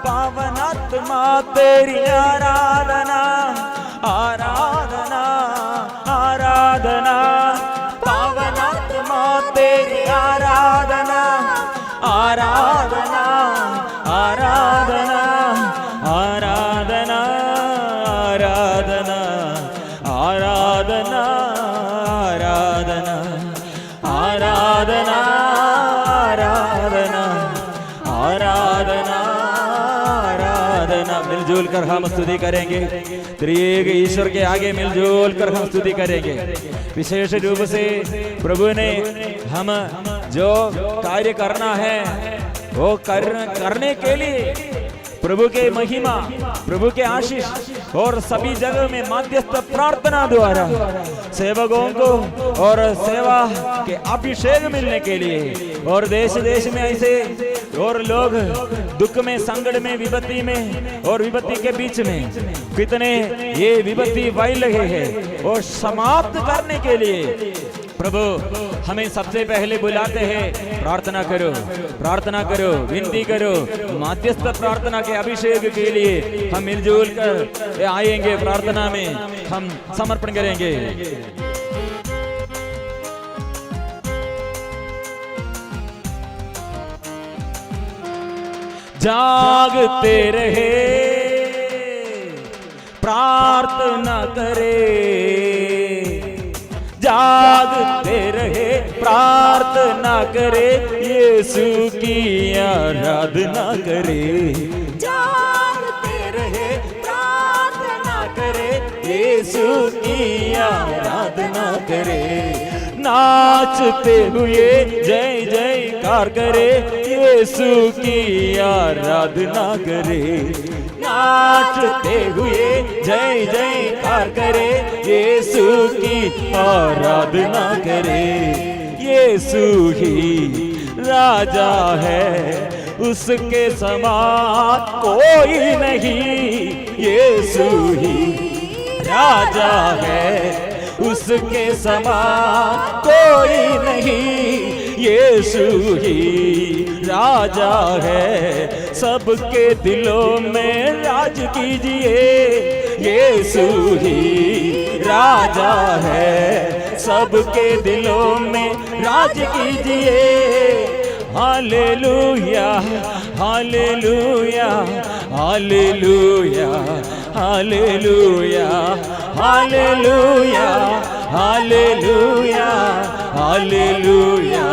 पावनात्मा तेरी आराधना आराधना आराधना। पावनात्मा तेरी आराधना आराधना आराधना आराधना आराधना आराधना आराधना आराधना आराधना आराधना आराधना। मिलजुल कर हम स्तुति करेंगे। त्रिएक ईश्वर के आगे मिलजुल कर हम स्तुति करेंगे। विशेष रूप से प्रभु ने हम जो कार्य करना है वो करने के लिए प्रभु के महिमा, प्रभु के आशीष और सभी जगह में मध्यस्थ प्रार्थना द्वारा सेवकों को और सेवा के अभिषेक मिलने के लिए और देश में ऐसे और लोग दुख में, संकट में, विपत्ति में और विपत्ति के बीच में कितने ये विपत्ति फैल रहे हैं और समाप्त करने के लिए प्रभु हमें सबसे पहले बुलाते हैं। प्रार्थना करो, विनती करो। मध्यस्थ प्रार्थना के अभिषेक के लिए हम मिलजुल कर आएंगे। प्रार्थना में हम समर्पण करेंगे। जागते रहे, प्रार्थना करे। जागते रहे, प्रार्थना करे, यीशु की आराधना करे। जागते रहे, प्रार्थना करे, यीशु की आराधना करे। नाचते हुए जय जयकार करे, यीशु की आराधना करे। नाचते हुए जय जयकार करे, यीशु की आराधना करे। यीशु ही राजा है, उसके समान कोई नहीं। यीशु ही राजा है, उसके समान कोई नहीं। यीशु ही राजा है, सबके दिलों में राज कीजिए। यीशु ही राजा है, सबके दिलों में राज कीजिए। हालेलुया हालेलुया हालेलुया हालेलुया हालेलुया हालेलुया हालेलुया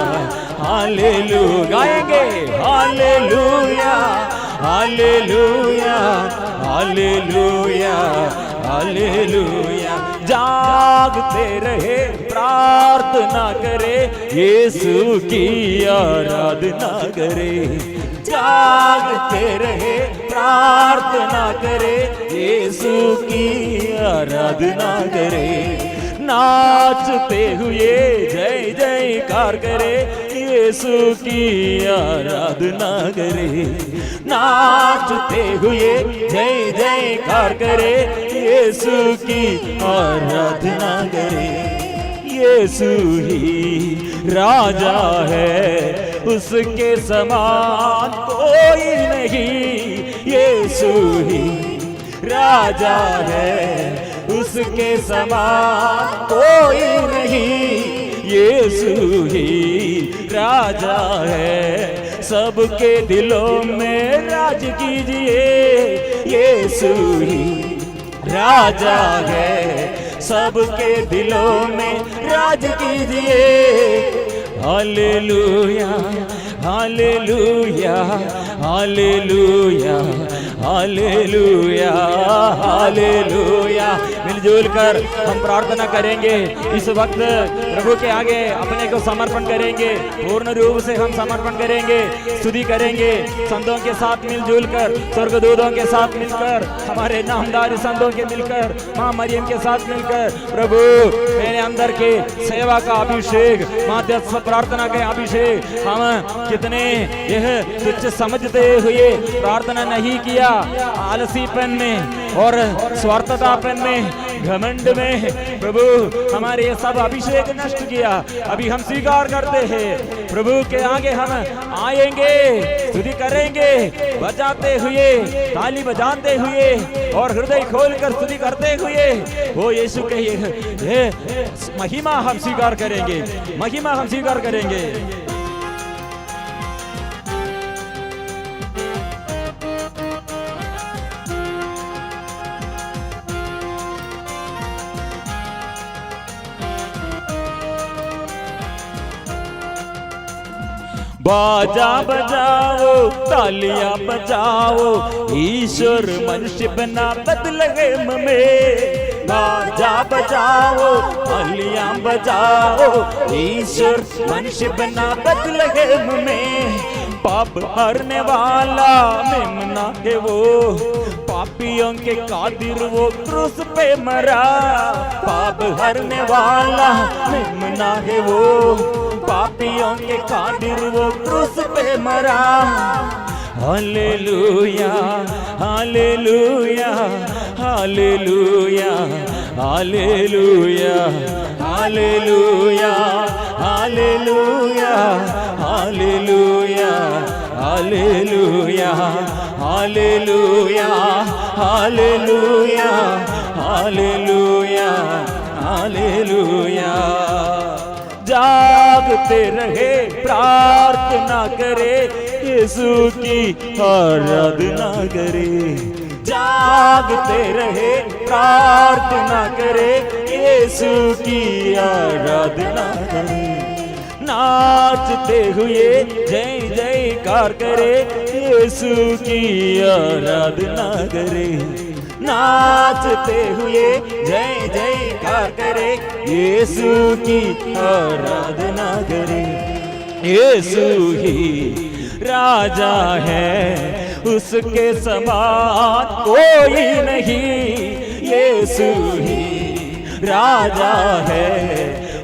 हालेलुया गाएंगे। हालेलुया हालेलुया हालेलुया हालेलुया। जागते रहे प्रार्थना करे, यीशु की आराधना करे। जागते रहे प्रार्थना करे, यीशु की आराधना करे। नाचते हुए जय जयकार करे, यीशु की आराधना करे। नाचते हुए जय जयकार करे, यीशु की आराधना करे। यीशु ही राजा है, उसके समान कोई नहीं। यीशु ही राजा है, उसके समान कोई नहीं। यीशु ही राजा है, सबके दिलों में राज कीजिए। यीशु ही राजा है, सबके दिलों में राज कीजिए। हालेलुया हालेलुया हालेलुया हालेलुया हालेलुया। मिलजुल कर हम प्रार्थना करेंगे। इस वक्त प्रभु के आगे अपने को समर्पण करेंगे, पूर्ण रूप से हम समर्पण करेंगे, स्तुति करेंगे संतों के साथ मिलजुल कर, स्वर्गदूतों के साथ मिलकर, हमारे नामदार संतों के मिलकर, माँ मरियम के साथ मिलकर। प्रभु मेरे अंदर के सेवा का अभिषेक, माध्यस्थ प्रार्थना के अभिषेक, हम कितने यह तुच्छ समझते हुए प्रार्थना नहीं किया, आलसीपन में और स्वार्थतापन में, घमंड में प्रभु हमारे ये सब अभिषेक नष्ट किया। अभी हम स्वीकार करते हैं, प्रभु के आगे हम आएंगे, स्तुति करेंगे, बजाते हुए, ताली बजाते हुए और हृदय खोलकर स्तुति करते हुए वो यीशु के ये महिमा हम स्वीकार करेंगे, महिमा हम स्वीकार करेंगे। बाजा बजाओ, तालियां बजाओ, ईश्वर मनुष्य बना बेथलेहम में। बाजा बजाओ, तालियां बजाओ, ईश्वर मनुष्य बना बेथलेहम में। पाप हरने वाला मेमना है वो, पापियों के कादिर वो क्रूस पे मरा। पाप हरने वाला मेमना है वो, पापियों के कादिर वो क्रूस पे मरा। हालेलुया हालेलुया हालेलुया हालेलुया हालेलुया हालेलुया हालेलुया हालेलुया हालेलुया हालेलुया हालेलुया हालेलुया। जागते रहे प्रार्थना करे, यीशु की आराधना करे। जागते रहे प्रार्थना करे, यीशु की आराधना करे। नाचते हुए जय जयकार करे, यीशु की आराधना करे। नाचते हुए जय जयकार करे, यीशु की आराधना करे। यीशु ही राजा है, उसके समान कोई नहीं। यीशु ही राजा है,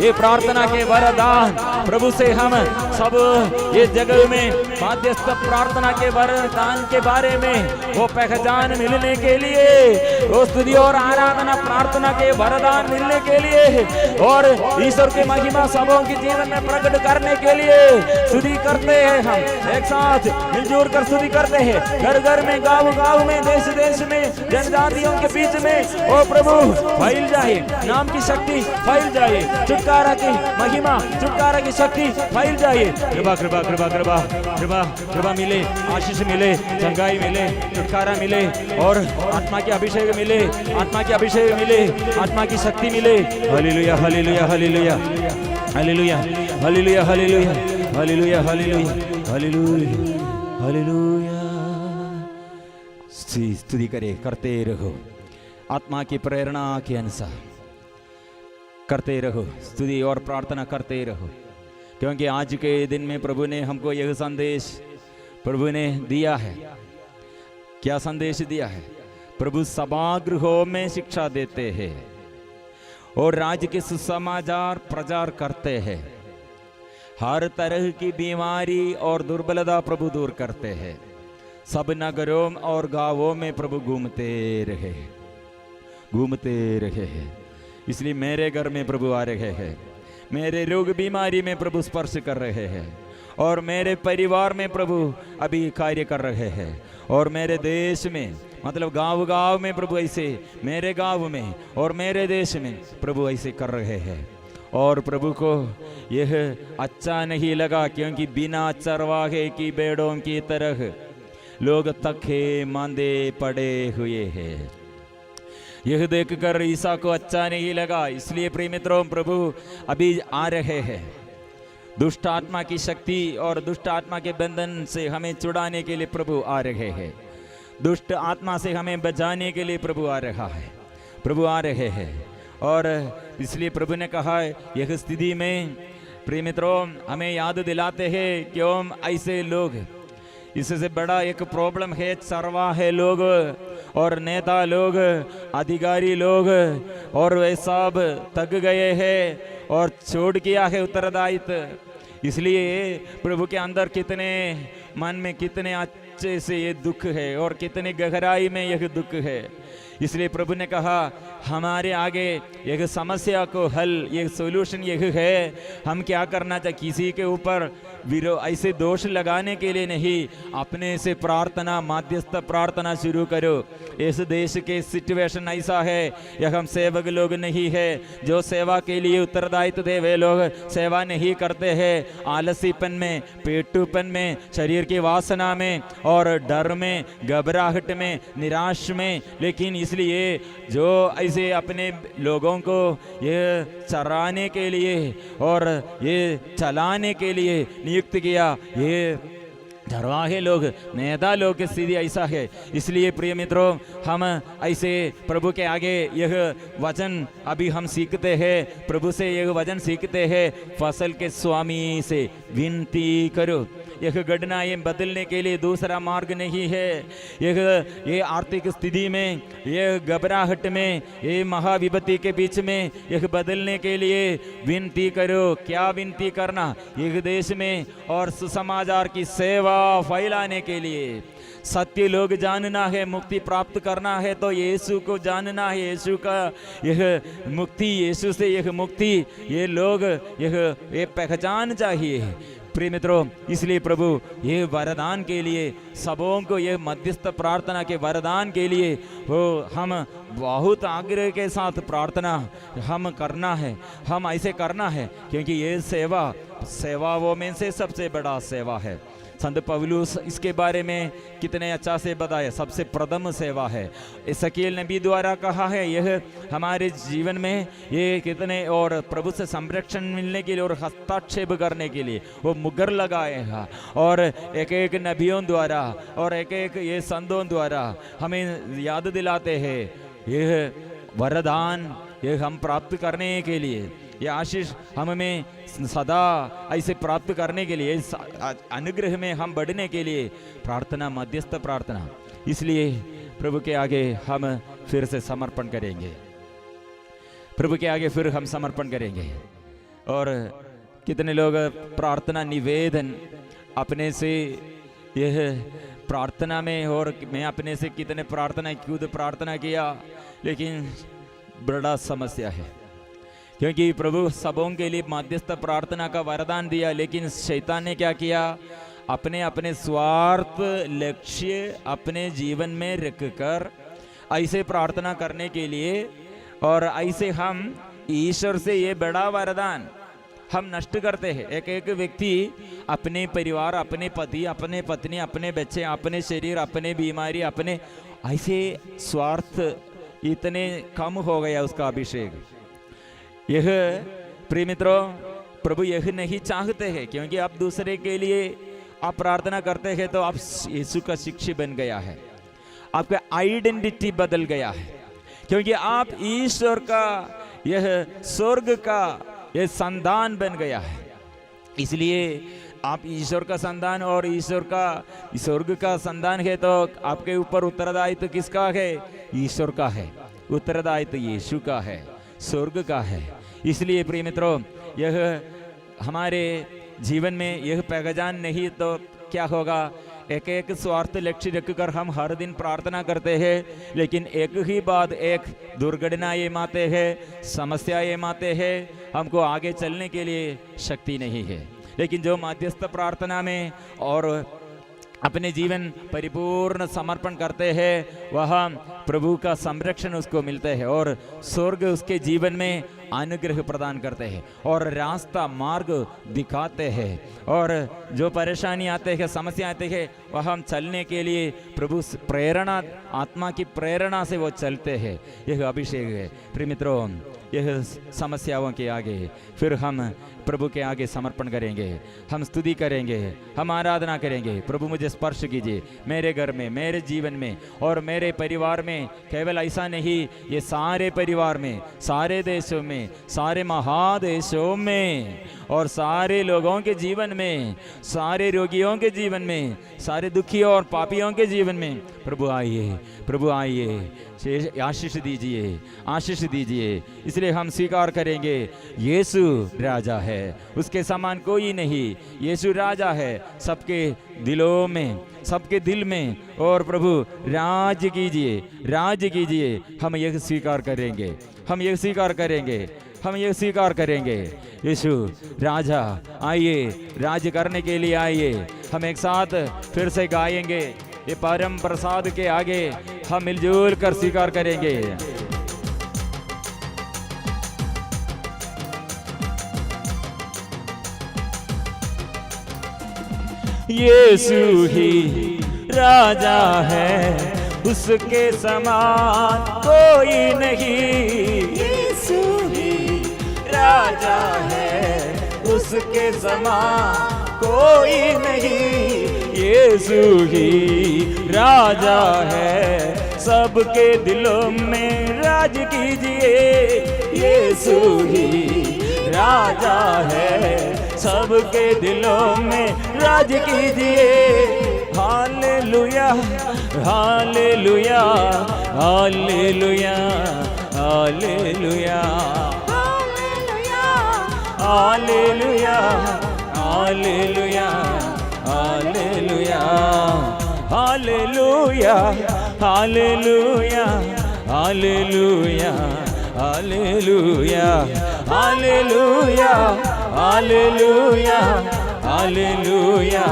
ये प्रार्थना के वरदान प्रभु से हम सब ये जगह में मध्यस्थ प्रार्थना के वरदान के बारे में वो पहचान मिलने के लिए, वो स्तुति और आराधना प्रार्थना के वरदान मिलने के लिए और ईश्वर की महिमा सबों के जीवन में प्रकट करने के लिए स्तुति करते हैं। हम एक साथ मिलजुल कर स्तुति करते हैं, घर घर में, गांव गांव में, देश देश में, जनजातियों के बीच में। ओ प्रभु फैल जाए, नाम की शक्ति फैल जाए, छुटकारा की महिमा, छुटकारा की शक्ति फैल जाए। कृपा कृपा कृपा कृपा कृपा कृपा मिले, आशीष मिले, चंगाई मिले, छुटकारा मिले और आत्मा की अभिषेक मिले, आत्मा की अभिषेक मिले, आत्मा की शक्ति मिले। हालेलुया हालेलुया हालेलुया हालेलुया हालेलुया हालेलुया हालेलुया हालेलुया हालेलुया हालेलुया। स्तुति करे, करते रहो, आत्मा की प्रेरणा के अनुसार करते रहो, स्तुति और प्रार्थना करते रहो, क्योंकि आज के दिन में प्रभु ने हमको यह संदेश प्रभु ने दिया है। क्या संदेश दिया है? प्रभु सभागृहों में शिक्षा देते हैं और राज्य के सुसमाचार प्रचार करते हैं। हर तरह की बीमारी और दुर्बलता प्रभु दूर करते हैं। सब नगरों और गांवों में प्रभु घूमते रहे हैं। इसलिए मेरे घर में प्रभु आ रहे हैं, मेरे रोग बीमारी में प्रभु स्पर्श कर रहे हैं और मेरे परिवार में प्रभु अभी कार्य कर रहे हैं और मेरे देश में, मतलब गांव गांव में प्रभु ऐसे, मेरे गांव में और मेरे देश में प्रभु ऐसे कर रहे हैं। और प्रभु को यह अच्छा नहीं लगा, क्योंकि बिना चरवाहे की भेड़ों की तरह लोग थके मांदे पड़े हुए हैं। यह देखकर ईसा को अच्छा नहीं लगा। इसलिए प्रिय मित्रों, प्रभु अभी आ रहे हैं। दुष्ट आत्मा की शक्ति और दुष्ट आत्मा के बंधन से हमें छुड़ाने के लिए प्रभु आ रहे हैं। दुष्ट आत्मा से हमें बचाने के लिए प्रभु आ रहा है, प्रभु आ रहे हैं। और इसलिए प्रभु ने कहा है, यह स्थिति में प्रिय मित्रों हमें याद दिलाते हैं क्यों ऐसे लोग, इससे बड़ा एक प्रॉब्लम है चरवाहे लोग और नेता लोग, अधिकारी लोग, और वे सब थक गए हैं और छोड़ किया है उत्तरदायित्व। इसलिए प्रभु के अंदर कितने मन में कितने अच्छे से ये दुख है और कितने गहराई में यह दुख है। इसलिए प्रभु ने कहा हमारे आगे यह समस्या को हल, यह सोल्यूशन यह है, हम क्या करना चाहिए, किसी के ऊपर ऐसे दोष लगाने के लिए नहीं, अपने से प्रार्थना, माध्यस्थ प्रार्थना शुरू करो। इस देश के सिचुएशन ऐसा है, यह हम सेवक लोग नहीं है, जो सेवा के लिए उत्तरदायित्व थे वे लोग सेवा नहीं करते हैं, आलसीपन में, पेटूपन में, शरीर की वासना में और डर में, घबराहट में, निराश में। लेकिन इसलिए जो ऐसे अपने लोगों को ये चराने के लिए और ये चलाने के लिए नियुक्त किया, ये चरवाहे लोग, नेता लोग की स्थिति ऐसा है। इसलिए प्रिय मित्रों, हम ऐसे प्रभु के आगे यह वचन अभी हम सीखते हैं, प्रभु से यह वचन सीखते हैं, फसल के स्वामी से विनती करो। यह घटना ये बदलने के लिए दूसरा मार्ग नहीं है। ये आर्थिक स्थिति में, यह घबराहट में, ये महाविपत्ति के बीच में यह बदलने के लिए विनती करो। क्या विनती करना? यह देश में और सुसमाचार की सेवा फैलाने के लिए। सत्य लोग जानना है, मुक्ति प्राप्त करना है तो यीशु को जानना है, यीशु का यह मुक्ति, यीशु से यह मुक्ति, ये लोग ये पहचान चाहिए प्रिय मित्रों। इसलिए प्रभु ये वरदान के लिए सबों को, ये मध्यस्थ प्रार्थना के वरदान के लिए वो हम बहुत आग्रह के साथ प्रार्थना हम करना है, हम ऐसे करना है, क्योंकि ये सेवाओं में से सबसे बड़ा सेवा है। संत पौलुस इसके बारे में कितने अच्छा से बताया, सबसे प्रथम सेवा है। एसकीएल नबी द्वारा कहा है, यह हमारे जीवन में ये कितने और प्रभु से संरक्षण मिलने के लिए और हस्तक्षेप करने के लिए वो मुगर लगाएगा। और एक एक नबियों द्वारा और एक एक ये संतों द्वारा हमें याद दिलाते हैं, यह वरदान ये हम प्राप्त करने के लिए, ये आशीष हमें सदा ऐसे प्राप्त करने के लिए, इस अनुग्रह में हम बढ़ने के लिए प्रार्थना, मध्यस्थ प्रार्थना। इसलिए प्रभु के आगे हम फिर से समर्पण करेंगे, प्रभु के आगे फिर हम समर्पण करेंगे। और कितने लोग प्रार्थना निवेदन अपने से यह प्रार्थना में, और मैं अपने से कितने प्रार्थना खुद प्रार्थना किया, लेकिन बड़ा समस्या है क्योंकि प्रभु सबों के लिए मध्यस्थ प्रार्थना का वरदान दिया, लेकिन शैतान ने क्या किया, अपने अपने स्वार्थ लक्ष्य अपने जीवन में रखकर ऐसे प्रार्थना करने के लिए, और ऐसे हम ईश्वर से ये बड़ा वरदान हम नष्ट करते हैं। एक एक व्यक्ति अपने परिवार, अपने पति, अपने पत्नी, अपने बच्चे, अपने शरीर, अपने बीमारी, अपने ऐसे स्वार्थ इतने कम हो गया उसका अभिषेक। यह प्रिय मित्रों, प्रभु यह नहीं चाहते हैं, क्योंकि आप दूसरे के लिए आप प्रार्थना करते हैं तो आप यीशु का शिष्य बन गया है, आपका आइडेंटिटी बदल गया है, क्योंकि आप ईश्वर का यह स्वर्ग का यह संतान बन गया है। इसलिए आप ईश्वर का संतान और ईश्वर का स्वर्ग का संतान है, तो आपके ऊपर उत्तरदायित्व किसका है? ईश्वर का है। उत्तरदायित्व यीशु का है, स्वर्ग का है। इसलिए प्रिय मित्रों, यह हमारे जीवन में यह पहचान नहीं तो क्या होगा, एक एक स्वार्थ लक्ष्य रखकर हम हर दिन प्रार्थना करते हैं, लेकिन एक ही बात, एक दुर्घटना ये माते हैं, समस्या ये माते हैं, हमको आगे चलने के लिए शक्ति नहीं है। लेकिन जो मध्यस्थ प्रार्थना में और अपने जीवन परिपूर्ण समर्पण करते हैं, वह प्रभु का संरक्षण उसको मिलते हैं और स्वर्ग उसके जीवन में अनुग्रह प्रदान करते हैं और रास्ता मार्ग दिखाते हैं। और जो परेशानी आते हैं, समस्या आते हैं, वह हम चलने के लिए प्रभु प्रेरणा, आत्मा की प्रेरणा से वो चलते हैं। यह अभिषेक है प्रिय मित्रों। यह समस्याओं के आगे फिर हम प्रभु के आगे समर्पण करेंगे, हम स्तुति करेंगे, हम आराधना करेंगे। प्रभु मुझे स्पर्श कीजिए मेरे घर में, मेरे जीवन में और मेरे परिवार में। केवल ऐसा नहीं, ये सारे परिवार में, सारे देशों में, सारे महादेशों में और सारे लोगों के जीवन में, सारे रोगियों के जीवन में, सारे दुखियों और पापियों के जीवन में प्रभु आइए, प्रभु आइए, आशीष दीजिए, आशीष दीजिए। इसलिए हम स्वीकार करेंगे यीशु राजा है, उसके समान कोई नहीं। यीशु राजा है सबके दिलों में, सबके दिल में। और प्रभु राज कीजिए, राज कीजिए। हम यह स्वीकार करेंगे, हम यह स्वीकार करेंगे, हम यह स्वीकार करेंगे। यीशु राजा आइए, राज करने के लिए आइए। हम एक साथ फिर से गाएंगे, ये परम प्रसाद के आगे हम मिलजुल कर स्वीकार करेंगे। यीशु ही राजा है, उसके समान कोई नहीं। यीशु ही राजा है, उसके समान कोई नहीं। यीशु ही राजा है, सबके दिलों में राज कीजिए। यीशु ही राजा है, सबके दिलों में राज कीजिए। हालेलुया, हालेलुया, हालेलुया, हालेलुया, हालेलुया, हालेलुया, हालेलुया, हालेलुया, हालेलुया, हालेलुया, हालेलुया, हालेलुया, हालेलुया, हालेलुया,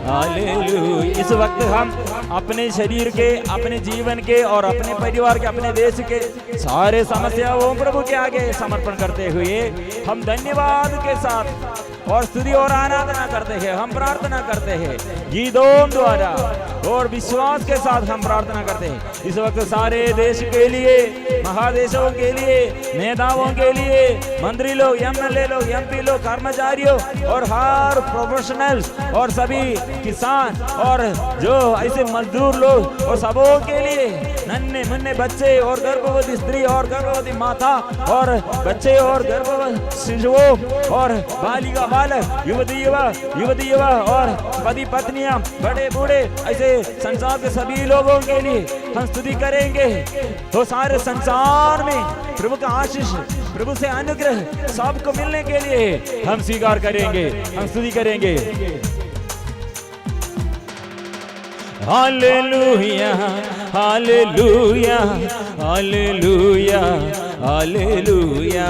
हालेलुया। इस वक्त हम अपने शरीर के, अपने जीवन के और अपने परिवार के, अपने देश के सारे समस्याओं प्रभु के आगे समर्पण करते हुए हम धन्यवाद के साथ और स्तुति और आराधना करते हैं। हम प्रार्थना करते हैं गीतों द्वारा और विश्वास के साथ हम प्रार्थना करते हैं। इस वक्त सारे देश के लिए, महादेशों के लिए, नेताओं के लिए, मंत्री लोग, एमएलए लोग, एमपी लोग, कर्मचारियों और हर प्रोफेशनल्स और सभी किसान और जो ऐसे मजदूर लोग और सबों के लिए, नन्हे मुन्ने बच्चे और गर्भवती स्त्री और गर्भवती माता और बच्चे और गर्भवती शिशुओं और बालिका बालक, युवती युवा और पति पत्नियां, बड़े बूढ़े, ऐसे संसार के सभी लोगों के लिए हम स्तुति करेंगे। तो सारे संसार में प्रभु का आशीष, प्रभु से अनुग्रह सबको मिलने के लिए हम स्वीकार करेंगे, हम स्तुति करेंगे। हालेलुया हालेलुया हालेलुया हालेलुया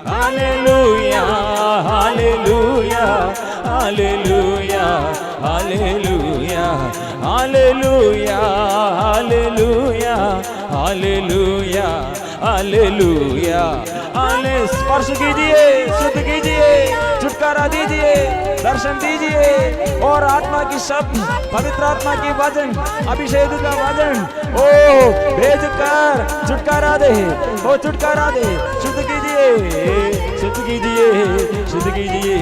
हालेलुया हालेलुया हालेलुया हालेलुया हालेलुया हालेलुया हालेलुया हालेलुया। हाले स्पर्श कीजिए, शुद्ध कीजिए, छुटकारा दीजिए, दर्शन दीजिए और आत्मा की शब्द, पवित्र आत्मा की वचन, अभिषेक का वचन ओ भेज कर छुटकारा दे, ओ छुटकारा दे। शुद्ध कीजिए, शुद्ध कीजिए, शुद्ध कीजिए,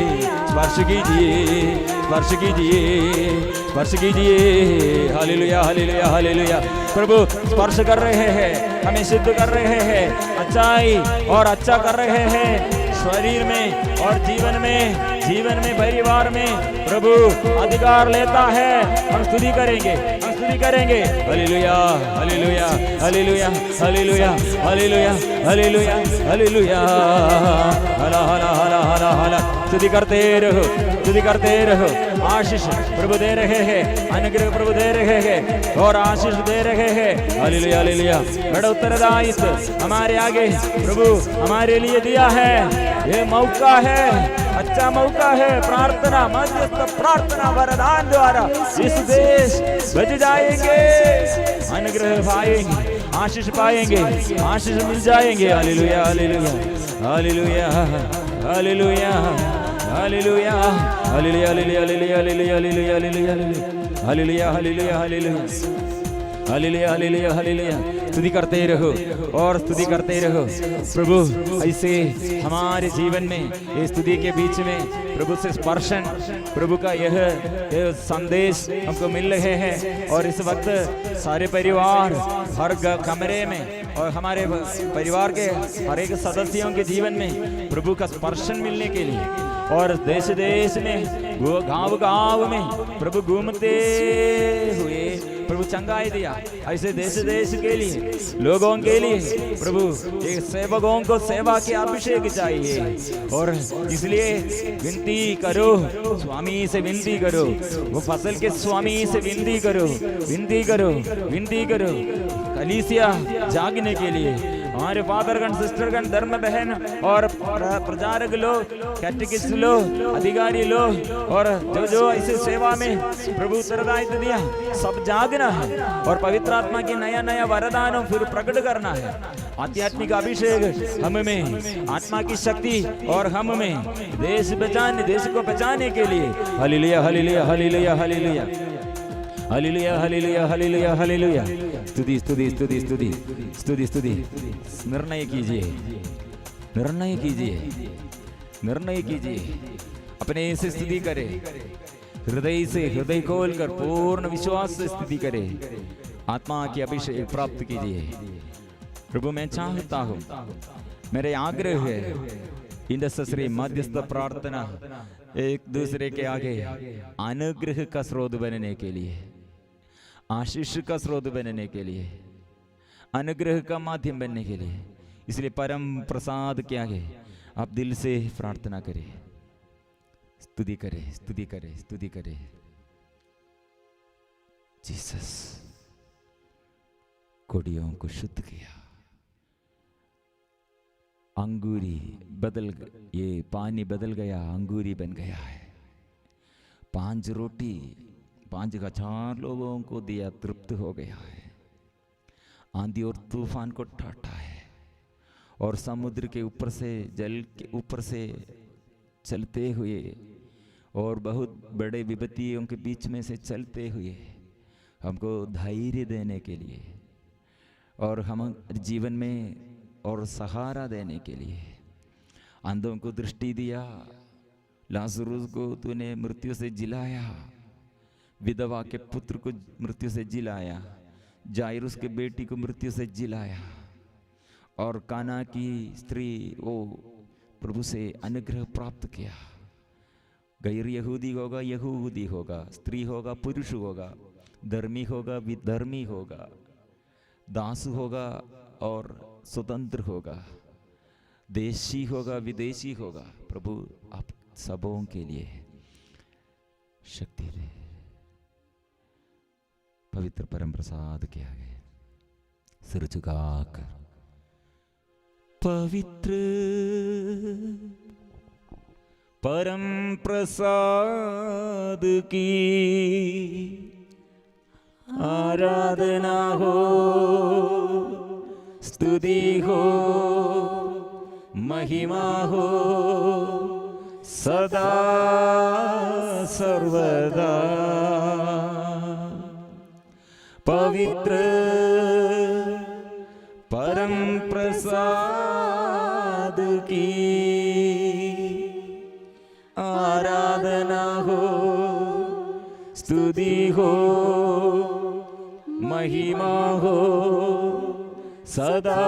स्पर्श कीजिए, स्पर्श कीजिए, स्पर्श कीजिए। हालेलुया हालेलुया हालेलुया। प्रभु स्पर्श कर रहे हैं, हमें सिद्ध कर रहे हैं, अच्छाई और अच्छा कर रहे हैं शरीर में और जीवन में परिवार में। प्रभु अधिकार लेता है, हम स्तुति करेंगे, हम स्तुति करेंगे। हालेलुया हालेलुया हालेलुया हालेलुया हालेलुया हालेलुया हालेलुया। हला हला हला हला हला। स्तुति करते रहो, स्तुति करते रहो। आशीष प्रभु दे रहे हैं, अनुग्रह प्रभु दे रहे हैं और आशीष दे रहे हैं। Hallelujah hallelujah. बड़ा उत्तरदायित्व हमारे आगे प्रभु हमारे लिए दिया है। ये मौका है, अच्छा मौका है। प्रार्थना, मध्यस्थ प्रार्थना वरदान द्वारा इस देश बच जाएंगे, अनुग्रह पाएंगे, आशीष पाएंगे, आशीष मिल जाएंगे। हालेलुया हालेलुया हालेलुया हालेलुया हालेलुया हालेलुया हालेलुया हालेलुया हालेलुया हालेलुया हालेलुया हालेलुया हालेलुया हालेलुया हालेलुया। स्तुति करते रहो और स्तुति करते रहो। प्रभु ऐसे हमारे जीवन में इस स्तुति के बीच में प्रभु से स्पर्शन, प्रभु का यह संदेश हमको मिल रहे हैं। और इस वक्त सारे परिवार हर कमरे में और हमारे परिवार के हर एक सदस्यों के जीवन में प्रभु का स्पर्शन मिलने के लिए और देश देश में गांव गांव में प्रभु घूमते हुए प्रभु चंगाई दिया। ऐसे देश देश के लिए, लोगों के लिए प्रभु एक सेवकों को सेवा के अभिषेक चाहिए। और इसलिए विनती करो, स्वामी से विनती करो, वो फसल के स्वामी से विनती करो, विनती करो, विनती करो। कलीसिया जागने के लिए हमारे फादरगण, सिस्टरगण, धर्म बहन और प्रचारक लोग, कैटेकिस्ट लोग, अधिकारी लोग और जो ऐसे सेवा में प्रभु उत्तरदायित्व दिया, सब जागना है और पवित्र आत्मा की नया नया वरदान फिर प्रकट करना है। आध्यात्मिक अभिषेक हम में, आत्मा की शक्ति और हम में देश बचाने, देश को बचाने के लिए। हालेलुया हालेलुया हालेलुया हालेलुया हालेलुया हालेलुया हालेलुया हालेलुया। स्तुति स्तुति स्तुति स्तुति स्तुति स्तुति। निर्णय कीजिए, निर्णय कीजिए, निर्णय कीजिए, अपने से स्तुति करे, हृदय से, हृदय खोल कर पूर्ण विश्वास से स्तुति करे। आत्मा की अभिषेक प्राप्त कीजिए। प्रभु मैं चाहता हूँ, मेरे आग्रह है, इंटरसेसरी मध्यस्थ प्रार्थना एक दूसरे के आगे अनुग्रह का स्रोत बनने के लिए, आशीष का स्रोत बनने के लिए, अनुग्रह का माध्यम बनने के लिए। इसलिए परम प्रसाद के आगे आप दिल से प्रार्थना करें, स्तुति करें, स्तुति करें, स्तुति करें। जीसस कोड़ियों को शुद्ध किया, अंगूरी बदल, ये पानी बदल गया, अंगूरी बन गया है। 5 रोटी 5,000 लोगों को दिया, तृप्त हो गया है। आंधी और तूफान को ठाटा है और समुद्र के ऊपर से, जल के ऊपर से चलते हुए और बहुत बड़े विपत्तियों के बीच में से चलते हुए हमको धैर्य देने के लिए और हम जीवन में और सहारा देने के लिए। अंधों को दृष्टि दिया, लाजरुस को तूने मृत्यु से जिलाया, विधवा के पुत्र को मृत्यु से जिलाया, जायरुस के बेटी को मृत्यु से जिलाया और काना की स्त्री वो प्रभु से अनुग्रह प्राप्त किया। गैर यहूदी होगा, यहूदी होगा, स्त्री होगा, पुरुष होगा, धर्मी होगा, विधर्मी होगा, दास होगा और स्वतंत्र होगा, देशी होगा विदेशी होगा, प्रभु आप सबों के लिए शक्ति दे। पवित्र परम प्रसाद के आगे सिर झुकाकर पवित्र परम प्रसाद की आराधना हो, स्तुति हो, महिमा हो सदा सर्वदा। पवित्र परम प्रसाद की आराधना हो, स्तुति हो, महिमा हो सदा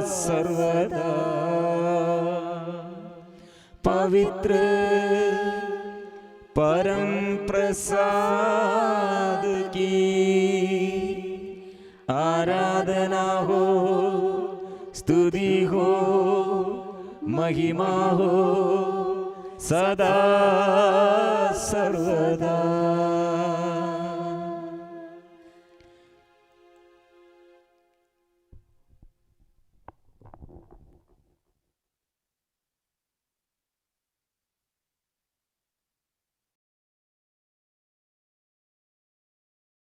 सर्वदा। पवित्र परम प्रसाद की आराधना हो, स्तुति हो, महिमा हो सदा सर्वदा।